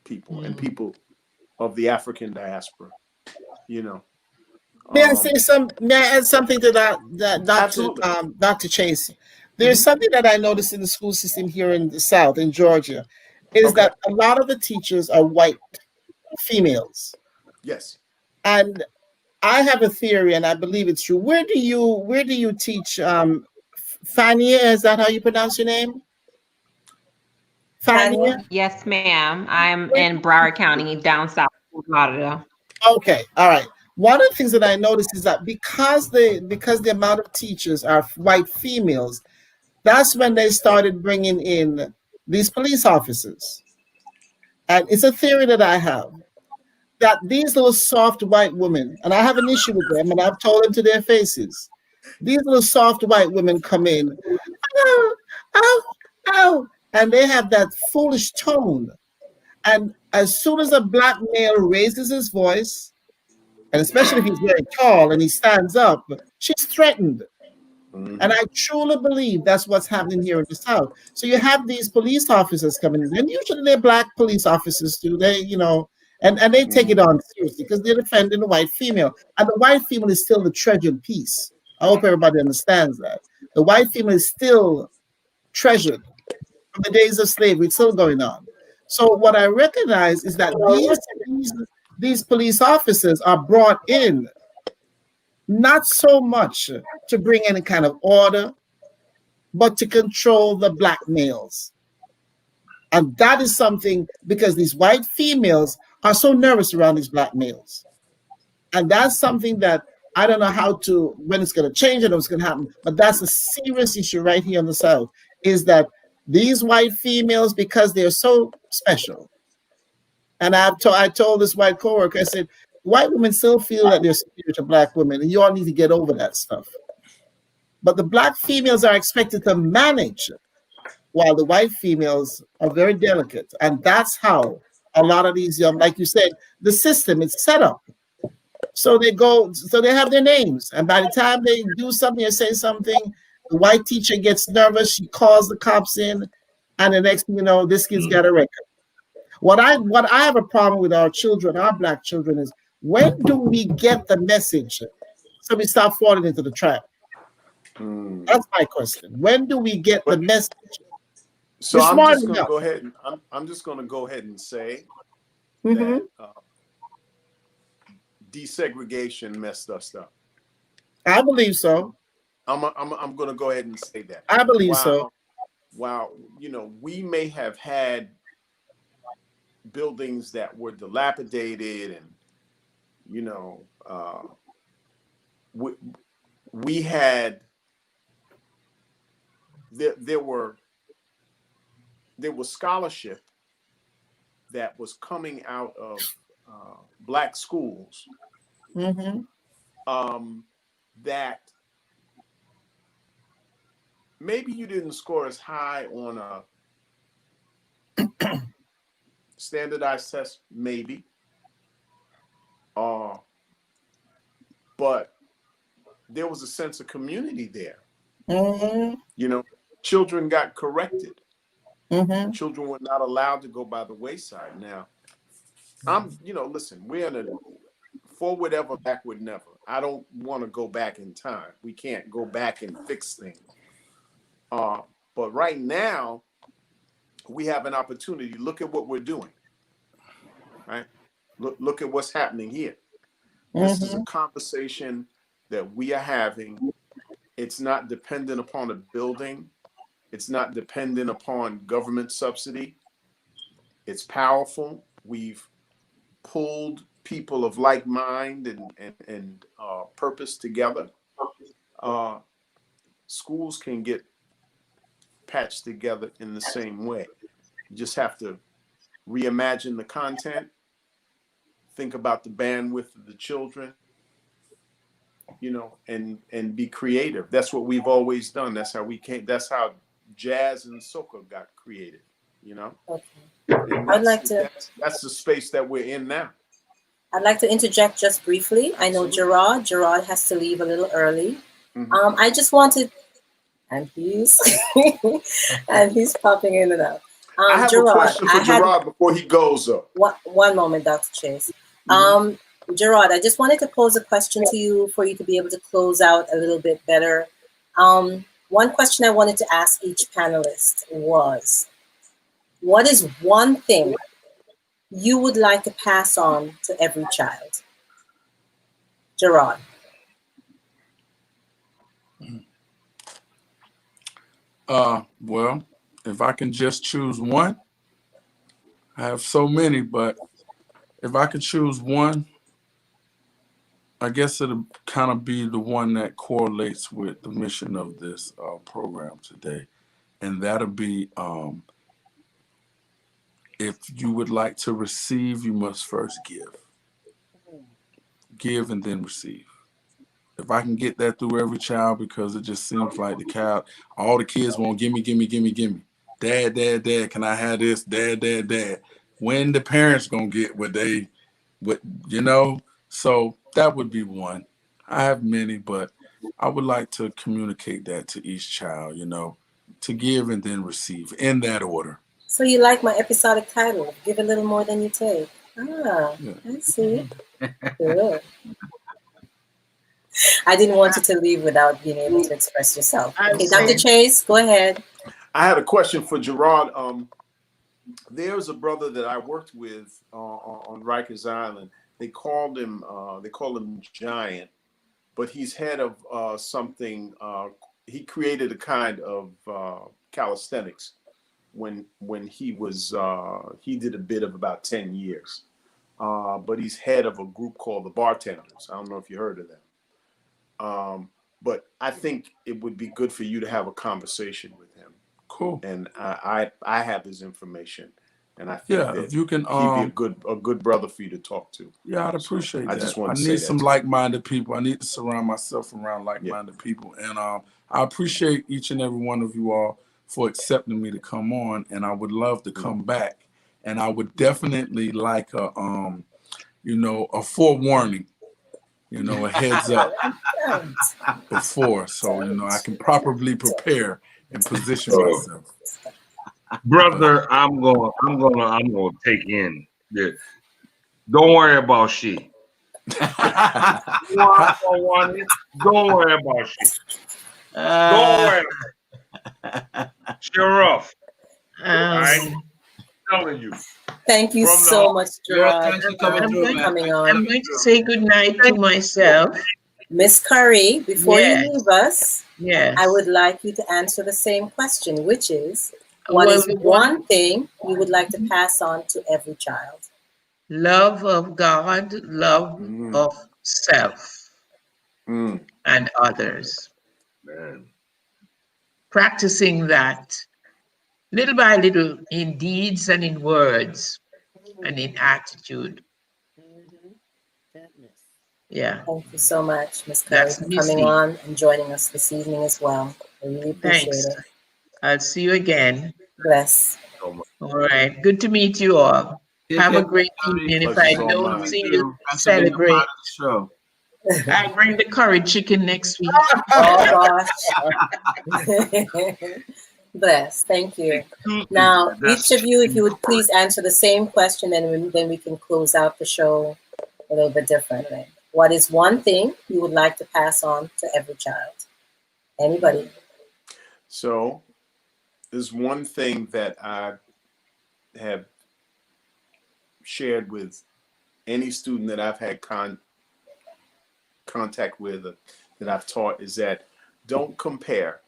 people and people of the African diaspora. You know, May I say may I add something to that, absolutely. Dr. Chase? There's something that I noticed in the school system here in the South, in Georgia, is Okay. that a lot of the teachers are white females. Yes. And I have a theory, and I believe it's true. Where do you teach? Fania, is that how you pronounce your name? Fania? Yes, ma'am. I'm in Broward County, down south of Fort Lauderdale. Okay, all right. One of the things that I noticed is that because the amount of teachers are white females, that's when they started bringing in these police officers. And it's a theory that I have, that these little soft white women, and I have an issue with them, and I've told them to their faces, these little soft white women come in, oh, oh, oh, and they have that foolish tone. And as soon as a Black male raises his voice, and especially if he's very tall and he stands up, she's threatened. And I truly believe that's what's happening here in the South. So you have these police officers coming in, and usually they're Black police officers too. They, and they take it on seriously because they're defending the white female. And the white female is still the treasured piece. I hope everybody understands that. The white female is still treasured from the days of slavery. It's still going on. So what I recognize is that these police officers are brought in not so much to bring any kind of order, but to control the Black males. And that is something, because these white females are so nervous around these Black males. And that's something that I don't know when it's going to change and what's going to happen, but that's a serious issue right here in the South, is that these white females, because they're so special, and I told this white coworker, I said, white women still feel that they're superior to Black women, and you all need to get over that stuff. But the Black females are expected to manage, while the white females are very delicate. And that's how a lot of these young, like you said, the system is set up. So they have their names. And by the time they do something or say something, the white teacher gets nervous, she calls the cops in, and the next thing you know, this kid's got a record. What I have a problem with our children, our Black children, is when do we get the message so we stop falling into the trap? That's my question. When do we get the message? So I'm just going to go ahead and I'm just going to go ahead and say that desegregation messed us up. I believe so. I'm going to go ahead and say that. I believe so. While we may have had buildings that were dilapidated, and we had there was scholarship that was coming out of Black schools that maybe you didn't score as high on a standardized test, maybe, but there was a sense of community there. Children got corrected. Children were not allowed to go by the wayside. Now, listen, we're in a forward ever, backward never. I don't want to go back in time. We can't go back and fix things. But right now, we have an opportunity. Look at what we're doing, right? Look at what's happening here. This is a conversation that we are having. It's not dependent upon a building. It's not dependent upon government subsidy. It's powerful. We've pulled people of like mind and purpose together. Schools can get patched together in the same way. You just have to reimagine the content, think about the bandwidth of the children, you know, and be creative. That's what we've always done. That's how we came. That's how jazz and soca got created, you know. Okay. And I'd like to. that's the space that we're in now. I'd like to interject just briefly. I know Gerard has to leave a little early. I just wanted, and he's and he's popping in and out. I have Gerard, a question for Gerard before he goes, though. One moment, Dr. Chase. Gerard, I just wanted to pose a question to you for you to be able to close out a little bit better. One question I wanted to ask each panelist was, what is one thing you would like to pass on to every child? Gerard. Well, if I can just choose one, I have so many, but if I could choose one, I guess it'll kind of be the one that correlates with the mission of this program today. And that'll be, if you would like to receive, you must first give. Give and then receive. If I can get that through every child, because it just seems like all the kids want gimme. Dad, can I have this? Dad. When the parents gonna get what you know? So that would be one. I have many, but I would like to communicate that to each child, you know, to give and then receive in that order. So you like my episodic title, Give a Little More Than You Take. Yeah. I see. Good. I didn't want you to leave without being able to express yourself. Okay, Dr. Chase, go ahead. I had a question for Gerard. There's a brother that I worked with on Rikers Island. They call him Giant, but he's head of something. He created a kind of calisthenics when he did a bit of about 10 years. But he's head of a group called the Bartenders. I don't know if you heard of them. But I think it would be good for you to have a conversation with him. Cool. And I have his information, and I think that if you can, he'd be a good brother for you to talk to. Yeah, I'd appreciate that. I just want to I say need that some like-minded people. I need to surround myself around like-minded people, and I appreciate each and every one of you all for accepting me to come on, and I would love to come back, and I would definitely like a forewarning. You know, a heads up before, so you know I can properly prepare and position myself. Brother, I'm gonna take in this. Don't worry about she. Don't worry about she. Don't worry. Sheriff. I'm telling you. Thank you so much, Gerard. I'm going to say good night to myself. Miss Curry, before you leave us, yes, I would like you to answer the same question, which is, what is one thing you would like to pass on to every child? Love of God, love of self and others. Man. Practicing that little by little in deeds and in words and in attitude. Yeah. Thank you so much, Ms. Curry, for coming on and joining us this evening as well. I really appreciate it. I'll see you again. Bless. All right. Good to meet you all. Have a great evening. If I don't see you, celebrate. I'll bring the curry chicken next week. Oh, gosh. Bless. Thank you. Now, each of you, if you would please answer the same question, and then we can close out the show a little bit differently. What is one thing you would like to pass on to every child? Anybody? So, there's one thing that I have shared with any student that I've had contact with, that I've taught, is that don't compare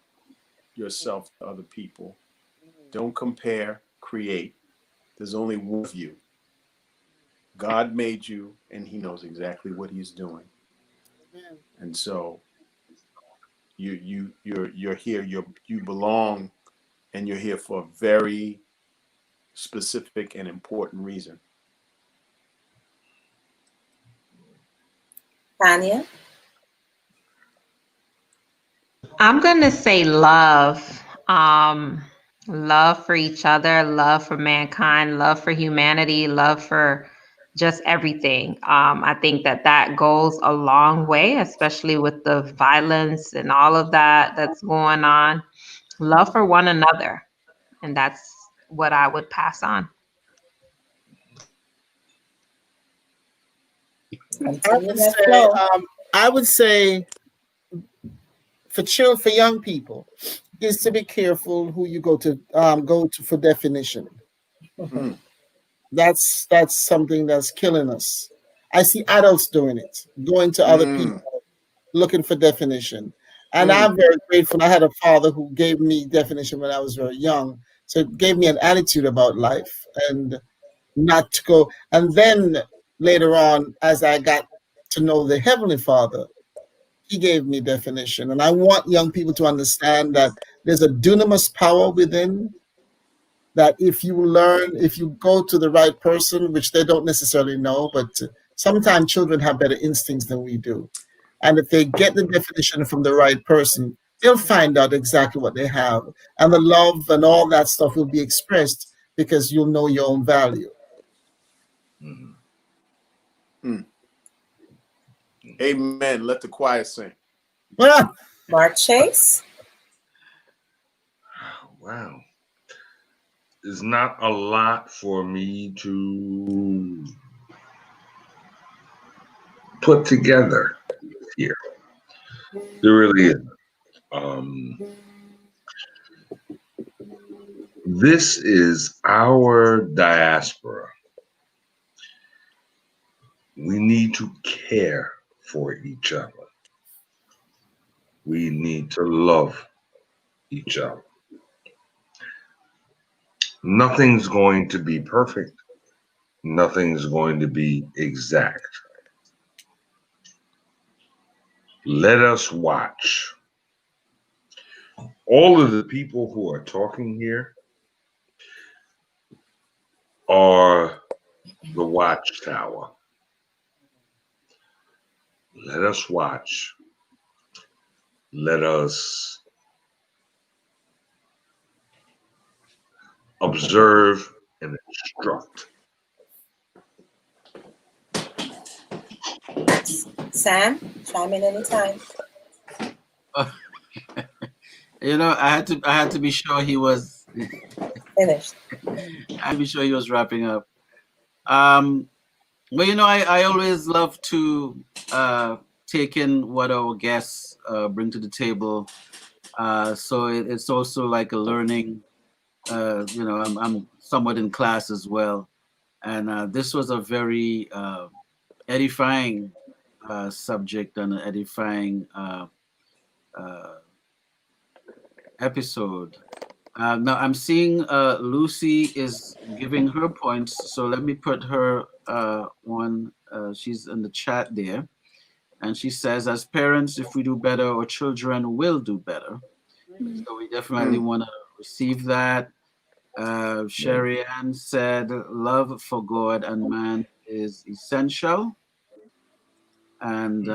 yourself to other people. Don't compare, create. There's only one of you. God made you, and He knows exactly what He's doing. And so you're here. You belong, and you're here for a very specific and important reason. Tanya? I'm going to say love. Love for each other, love for mankind, love for humanity, love for just everything. I think that goes a long way, especially with the violence and all of that that's going on. Love for one another. And that's what I would pass on. Continue that flow. I would say for young people is to be careful who you go to for definition. Mm. That's something that's killing us. I see adults doing it, going to other people looking for definition. And I'm very grateful. I had a father who gave me definition when I was very young. So it gave me an attitude about life and not to go. And then later on, as I got to know the Heavenly Father, He gave me definition. And I want young people to understand that there's a dunamis power within, that if you go to the right person, which they don't necessarily know, but sometimes children have better instincts than we do. And if they get the definition from the right person, they'll find out exactly what they have. And the love and all that stuff will be expressed because you'll know your own value. Amen. Let the choir sing. Mark Chase? Wow. There's not a lot for me to put together here. There really isn't. This is our diaspora. We need to care for each other. We need to love each other. Nothing's going to be perfect. Nothing's going to be exact. Let us watch. All of the people who are talking here are the watchtower. Let us watch. Let us observe and instruct. Sam, chime in anytime. I had to be sure he was Finished. I had to be sure he was wrapping up. Well, I always love to take in what our guests bring to the table. So it's also like a learning. I'm somewhat in class as well, and this was a very edifying subject and an edifying episode. Now I'm seeing Lucy is giving her points, so let me put her on. She's in the chat there, and she says, "As parents, if we do better, our children will do better." So we definitely want to receive that. Sherry Ann said, "Love for God and man is essential." And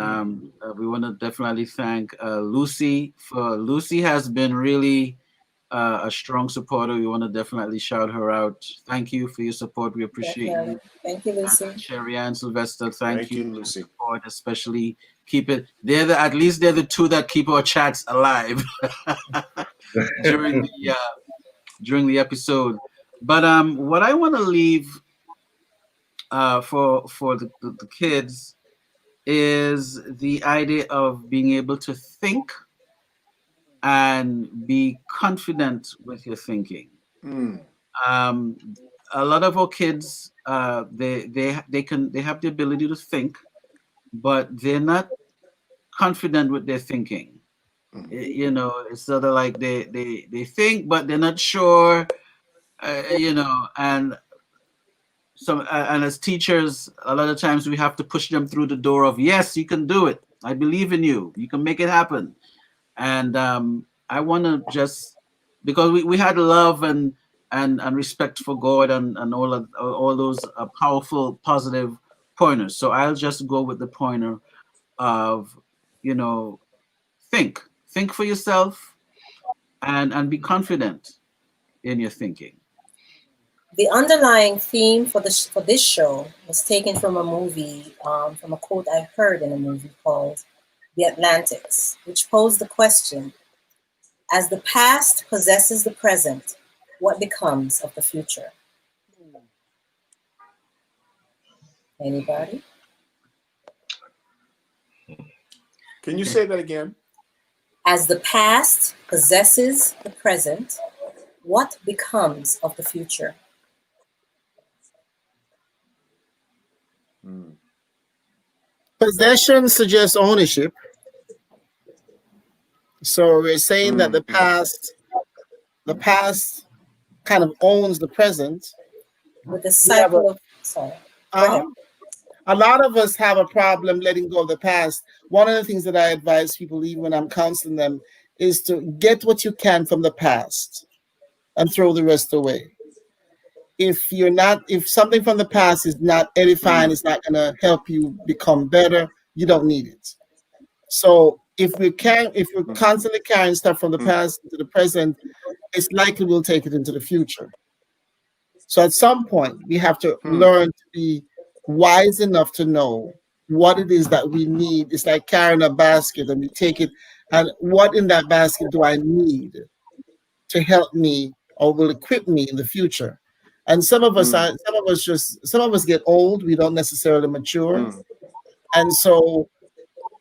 we want to definitely thank Lucy. Lucy has been really a strong supporter. We want to definitely shout her out. Thank you for your support. We appreciate you. Thank you, Lucy. Sherry Ann Sylvester, thank you for Lucy. support, especially keep it. At least they're the two that keep our chats alive during the episode. But what I want to leave for the kids is the idea of being able to think and be confident with your thinking. A lot of our kids, they have the ability to think, but they're not confident with their thinking. It's sort of like they think, but they're not sure. And and as teachers, a lot of times we have to push them through the door of, yes, you can do it. I believe in you. You can make it happen. And I want to just, because we had love and respect for God and all those powerful, positive pointers. So I'll just go with the pointer of, think for yourself and be confident in your thinking. The underlying theme for this show was taken from a movie, from a quote I heard in a movie called The Atlantics, which posed the question, as the past possesses the present, what becomes of the future? Anybody? Can you say that again? As the past possesses the present, what becomes of the future? Possession suggests ownership. So we're saying that the past kind of owns the present. With the cycle of, sorry. A lot of us have a problem letting go of the past. One of the things that I advise people, even when I'm counseling them, is to get what you can from the past and throw the rest away. If something from the past is not edifying, it's not going to help you become better, you don't need it. So if we're constantly carrying stuff from the past into the present, it's likely we'll take it into the future. So at some point, we have to learn to be wise enough to know what it is that we need. It's like carrying a basket and we take it, and what in that basket do I need to help me or will equip me in the future? And some of us get old. We don't necessarily mature. And so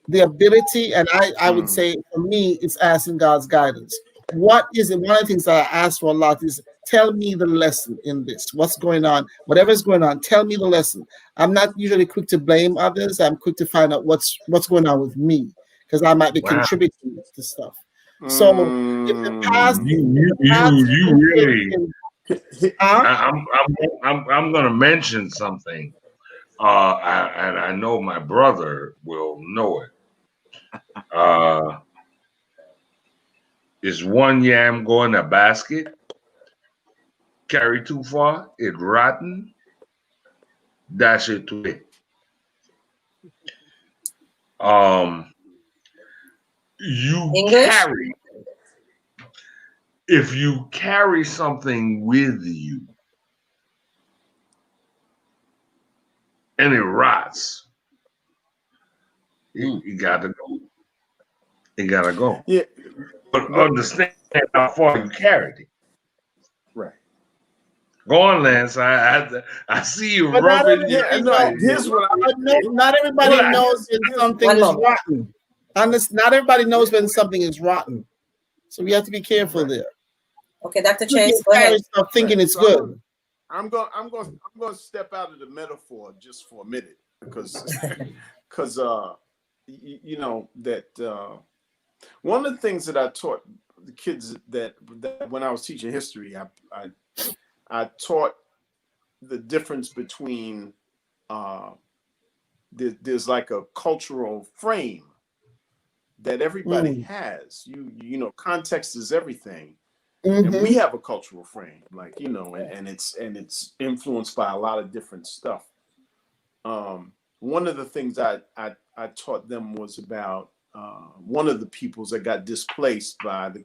the ability, and I would say for me, it's asking God's guidance. What is it? One of the things that I ask for a lot is, tell me the lesson in this. What's going on? Whatever's going on, tell me the lesson. I'm not usually quick to blame others. I'm quick to find out what's going on with me, because I might be contributing to stuff. So if the past, you really, I'm going to mention something, and I know my brother will know it. Is one yam go in a basket? Carry too far, it rotten. Dash it to it. If you carry something with you and it rots, you gotta go. You gotta go. Yeah. But understand how far you carried it. Right. Go on, Lance. I see you rubbing. Here's what not everybody knows when something is rotten. Not everybody knows when something is rotten. So we have to be careful there. Okay, Dr. Chase, go ahead. Thinking it's good. I'm going to step out of the metaphor just for a minute because you know that one of the things that I taught the kids that when I was teaching history, I taught the difference between there's like a cultural frame that everybody has. You know, context is everything. And we have a cultural frame, like, you know, and it's influenced by a lot of different stuff. One of the things I taught them was about one of the peoples that got displaced by the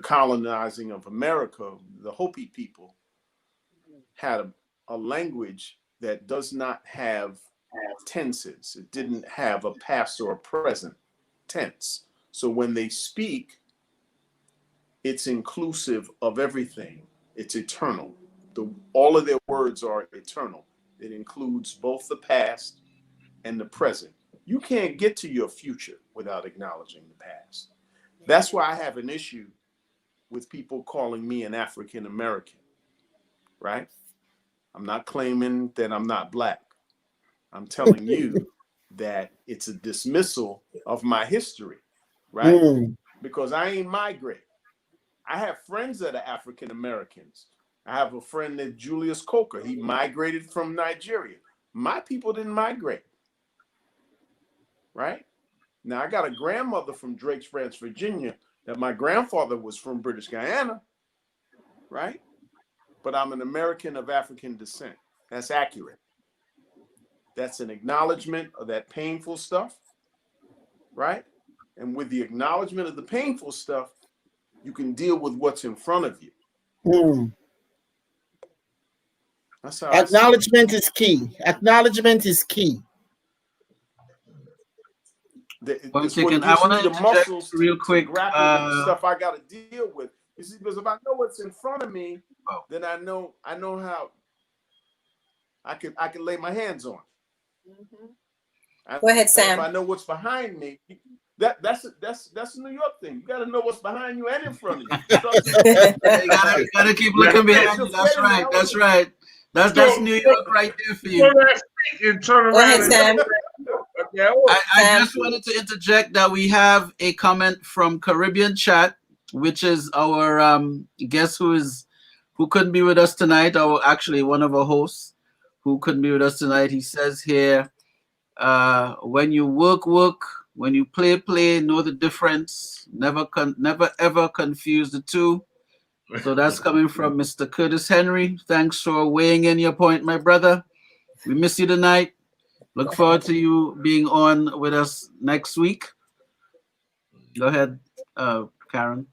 colonizing of America. The Hopi people had a language that does not have tenses. It didn't have a past or a present tense. So when they speak, it's inclusive of everything. It's eternal. All of their words are eternal. It includes both the past and the present. You can't get to your future without acknowledging the past. That's why I have an issue with people calling me an African American, right? I'm not claiming that I'm not Black. I'm telling you that it's a dismissal of my history, right? Because I ain't migrate. I have friends that are African Americans, I have a friend named Julius Coker. He migrated from Nigeria. My people didn't migrate, right? Now, I got a grandmother from Drake's Ranch, Virginia, that my grandfather was from British Guyana, right? But I'm an American of African descent. That's accurate. That's an acknowledgement of that painful stuff, right? And with the acknowledgement of the painful stuff, you can deal with what's in front of you. That's how Acknowledgement is key. Acknowledgement is key. One It's what second. I gives want me to the interject muscles real to quick. grapple with the stuff I got to deal with. You see, because if I know what's in front of me, then I know how I can lay my hands on. Go ahead, Sam. If I know what's behind me, that's a New York thing. You got to know what's behind you and in front of you. You gotta keep looking behind you. That's right. That's right. That's New York right there for you. Go ahead, Sam. I just wanted to interject that we have a comment from Caribbean Chat, which is our guest who couldn't be with us tonight, or actually one of our hosts who couldn't be with us tonight. He says here, when you work, when you play, know the difference. Never ever confuse the two. So that's coming from Mr. Curtis Henry. Thanks for weighing in your point, my brother. We miss you tonight. Look forward to you being on with us next week. Go ahead, Karen.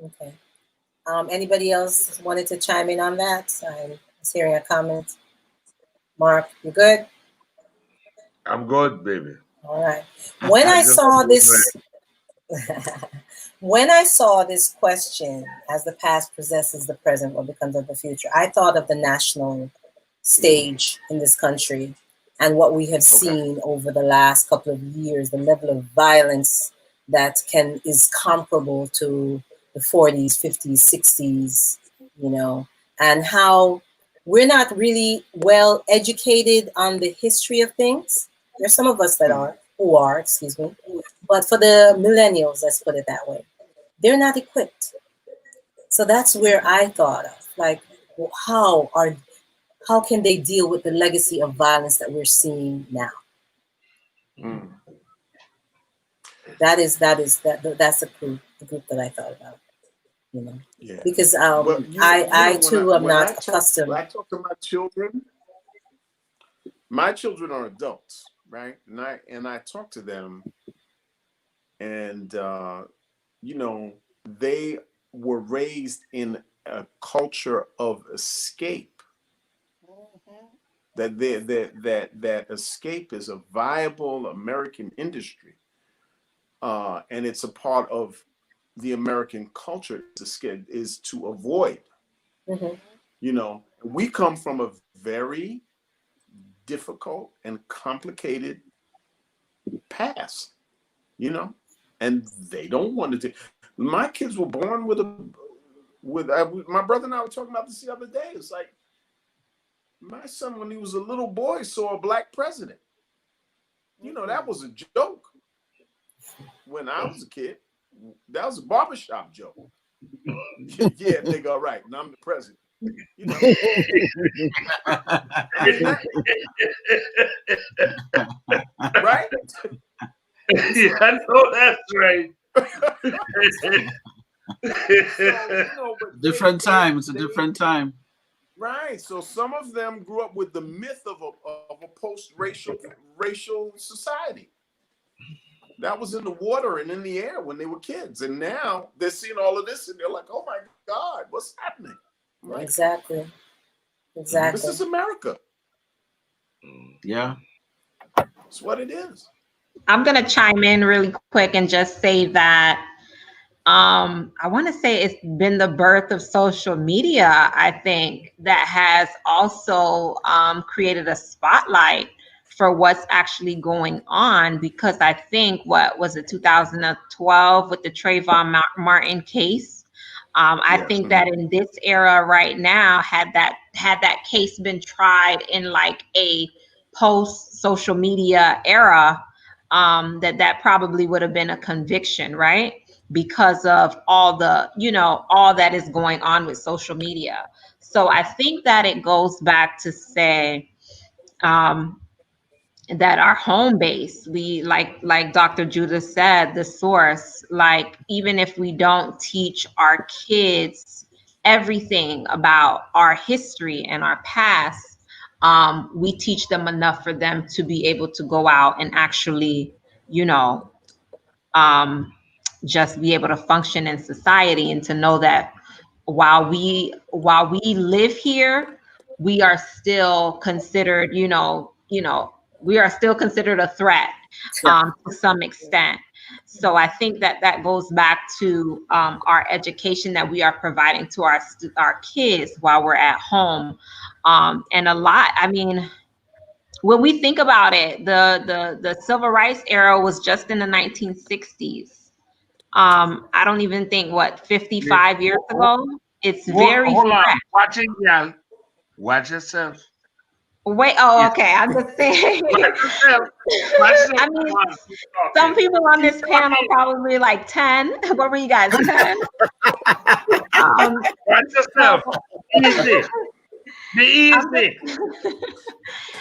Okay. Anybody else wanted to chime in on that? I was hearing a comment. Mark, you good? I'm good, baby. All right. When I saw this, when I saw this question, as the past possesses the present, what becomes of the future, I thought of the national stage in this country and what we have seen over the last couple of years, the level of violence that is comparable to the 40s, 50s, 60s, and how we're not really well educated on the history of things. There's some of us that are, but for the millennials, let's put it that way, they're not equipped. So that's where I thought of, like, how can they deal with the legacy of violence that we're seeing now? That's the group that I thought about, Yeah. because I too am not accustomed. When I talk to my children. My children are adults, right? And I talk to them, and they were raised in a culture of escape. That escape is a viable American industry, and it's a part of the American culture. Is to avoid. We come from a very difficult and complicated past, and they don't want to do. My kids were born with my brother and I were talking about this the other day. It's like my son, when he was a little boy, saw a black president. That was a joke. When I was a kid, that was a barbershop joke. Yeah, nigga, all right, and I'm the president. Right? Yeah, I know that's right. Different time. It's a different time. Right. So some of them grew up with the myth of a post-racial society. That was in the water and in the air when they were kids. And now they're seeing all of this and they're like, oh my God, what's happening? Right? Exactly. This is America. Yeah. It's what it is. I'm going to chime in really quick and just say that I want to say it's been the birth of social media, I think, that has also created a spotlight for what's actually going on, because I think, what was it, 2012 with the Trayvon Martin case? I think that in this era right now, had that case been tried in like a post social media era, that probably would have been a conviction, right? because of all the, all that is going on with social media. So I think that it goes back to say, that our home base, we like Dr. Judith said, the source, like even if we don't teach our kids everything about our history and our past, we teach them enough for them to be able to go out and actually, just be able to function in society, and to know that while we live here, we are still considered, we are still considered a threat, to some extent. So I think that that goes back to our education that we are providing to our kids while we're at home, and a lot. I mean, when we think about it, the civil rights era was just in the 1960s. I don't even think 55 years ago. It's very Hold on. fresh. Watch it, y'all. Watch yourself. Wait, oh, okay. I'm just saying. Watch yourself. Watch yourself. I mean, some people on this panel probably like 10. What were you guys, 10? Watch yourself. Easy. Be easy.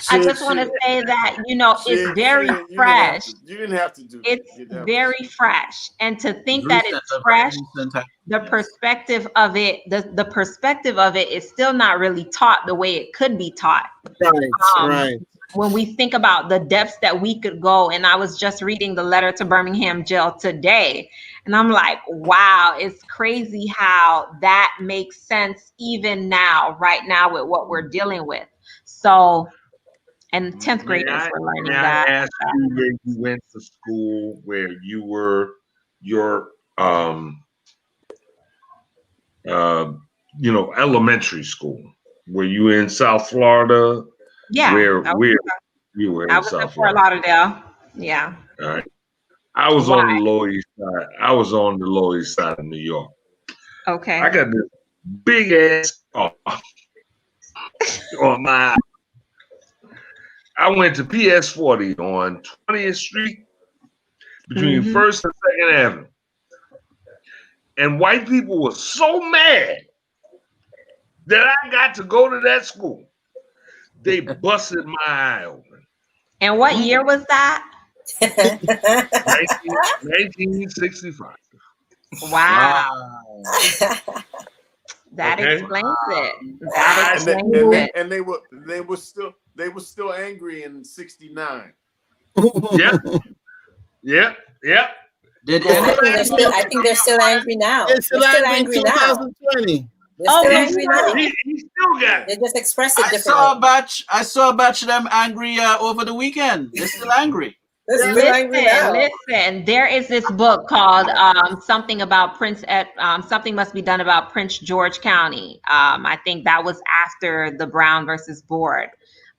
I just want to say that, it's very fresh. You didn't have to do that. It's very fresh. And to think that it's fresh, the perspective of it, the perspective of it is still not really taught the way it could be taught. Right, right. When we think about the depths that we could go, and I was just reading the letter to Birmingham jail today, and I'm like, wow, it's crazy how that makes sense even now, right now, with what we're dealing with. So, and 10th graders were learning that. I asked you where you went to school, where you were, your, elementary school. Were you in South Florida? Yeah. Where you were in South Fort Lauderdale. Yeah. All right. I was on the Lower East Side. I was on the Lower East Side of New York. Okay. I got this big ass car on my. I went to PS 40 on 20th Street between First and Second Avenue, and white people were so mad that I got to go to that school. They busted my eye open. And what year was that? 1965. Wow. That explains it. That explains it. And they were still angry in '69. Yeah. Did I think they're still angry now. They're still angry now. 2020. They're still angry now. He still got it. They just express it differently. I saw a batch of them angry over the weekend. They're still angry. Listen, there is this book called something about something must be done about Prince George County. I think that was after the Brown versus Board.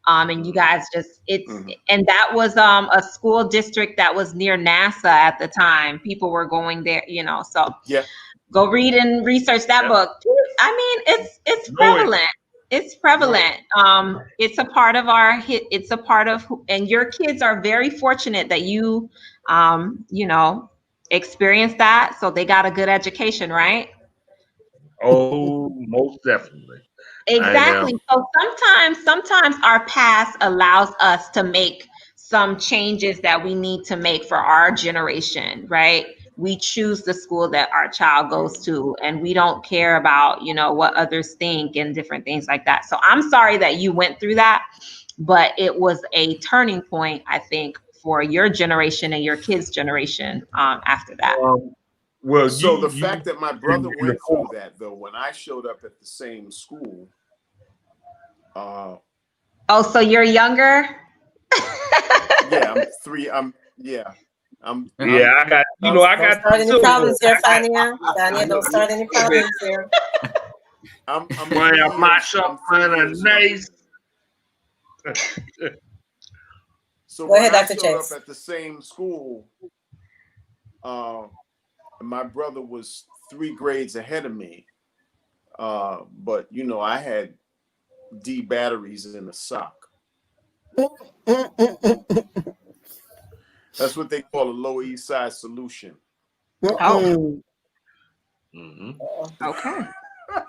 And you guys and that was a school district that was near NASA at the time. People were going there, so go read and research that book. I mean, it's prevalent. It's prevalent. It's a part of and your kids are very fortunate that you, experienced that. So they got a good education, right? Oh, most definitely. Exactly. So sometimes our past allows us to make some changes that we need to make for our generation, right? We choose the school that our child goes to, and we don't care about, what others think and different things like that. So I'm sorry that you went through that, but it was a turning point, I think, for your generation and your kids' generation after that. So the fact that my brother went through that, though, when I showed up at the same school. So you're younger? Yeah, I'm 3. I got. Don't start any problems here, Fania. Don't start any problems here. I'm wearing my shop nice. So go ahead, when Dr. I showed Chase. up at the same school, my brother was 3 grades ahead of me. But I had D batteries in a sock. That's what they call a Lower East Side solution. Uh-oh. Mm-hmm. Okay.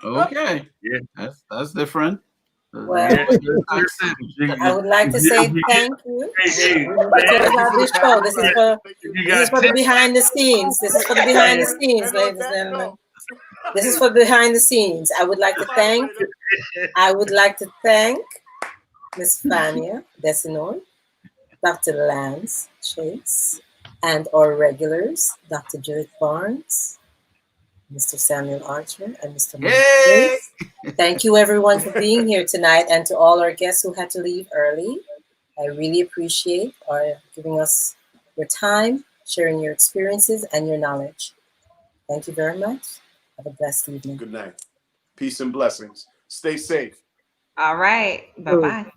Okay. Yeah. That's different. Well, Yeah. I would like to say thank you. Hey, We need to close out this show. This is for you this is got for the behind the scenes. This is for the behind the scenes, ladies and gentlemen. This is for behind the scenes. I would like to thank Miss Fania Desinor, Dr. Lance Chase, and our regulars, Dr. Judith Barnes, Mr. Samuel Archer, and Mr. Mike Yay! Grace. Thank you everyone for being here tonight, and to all our guests who had to leave early. I really appreciate giving us your time, sharing your experiences and your knowledge. Thank you very much. Have a blessed evening. Good night. Peace and blessings. Stay safe. All right. Bye-bye.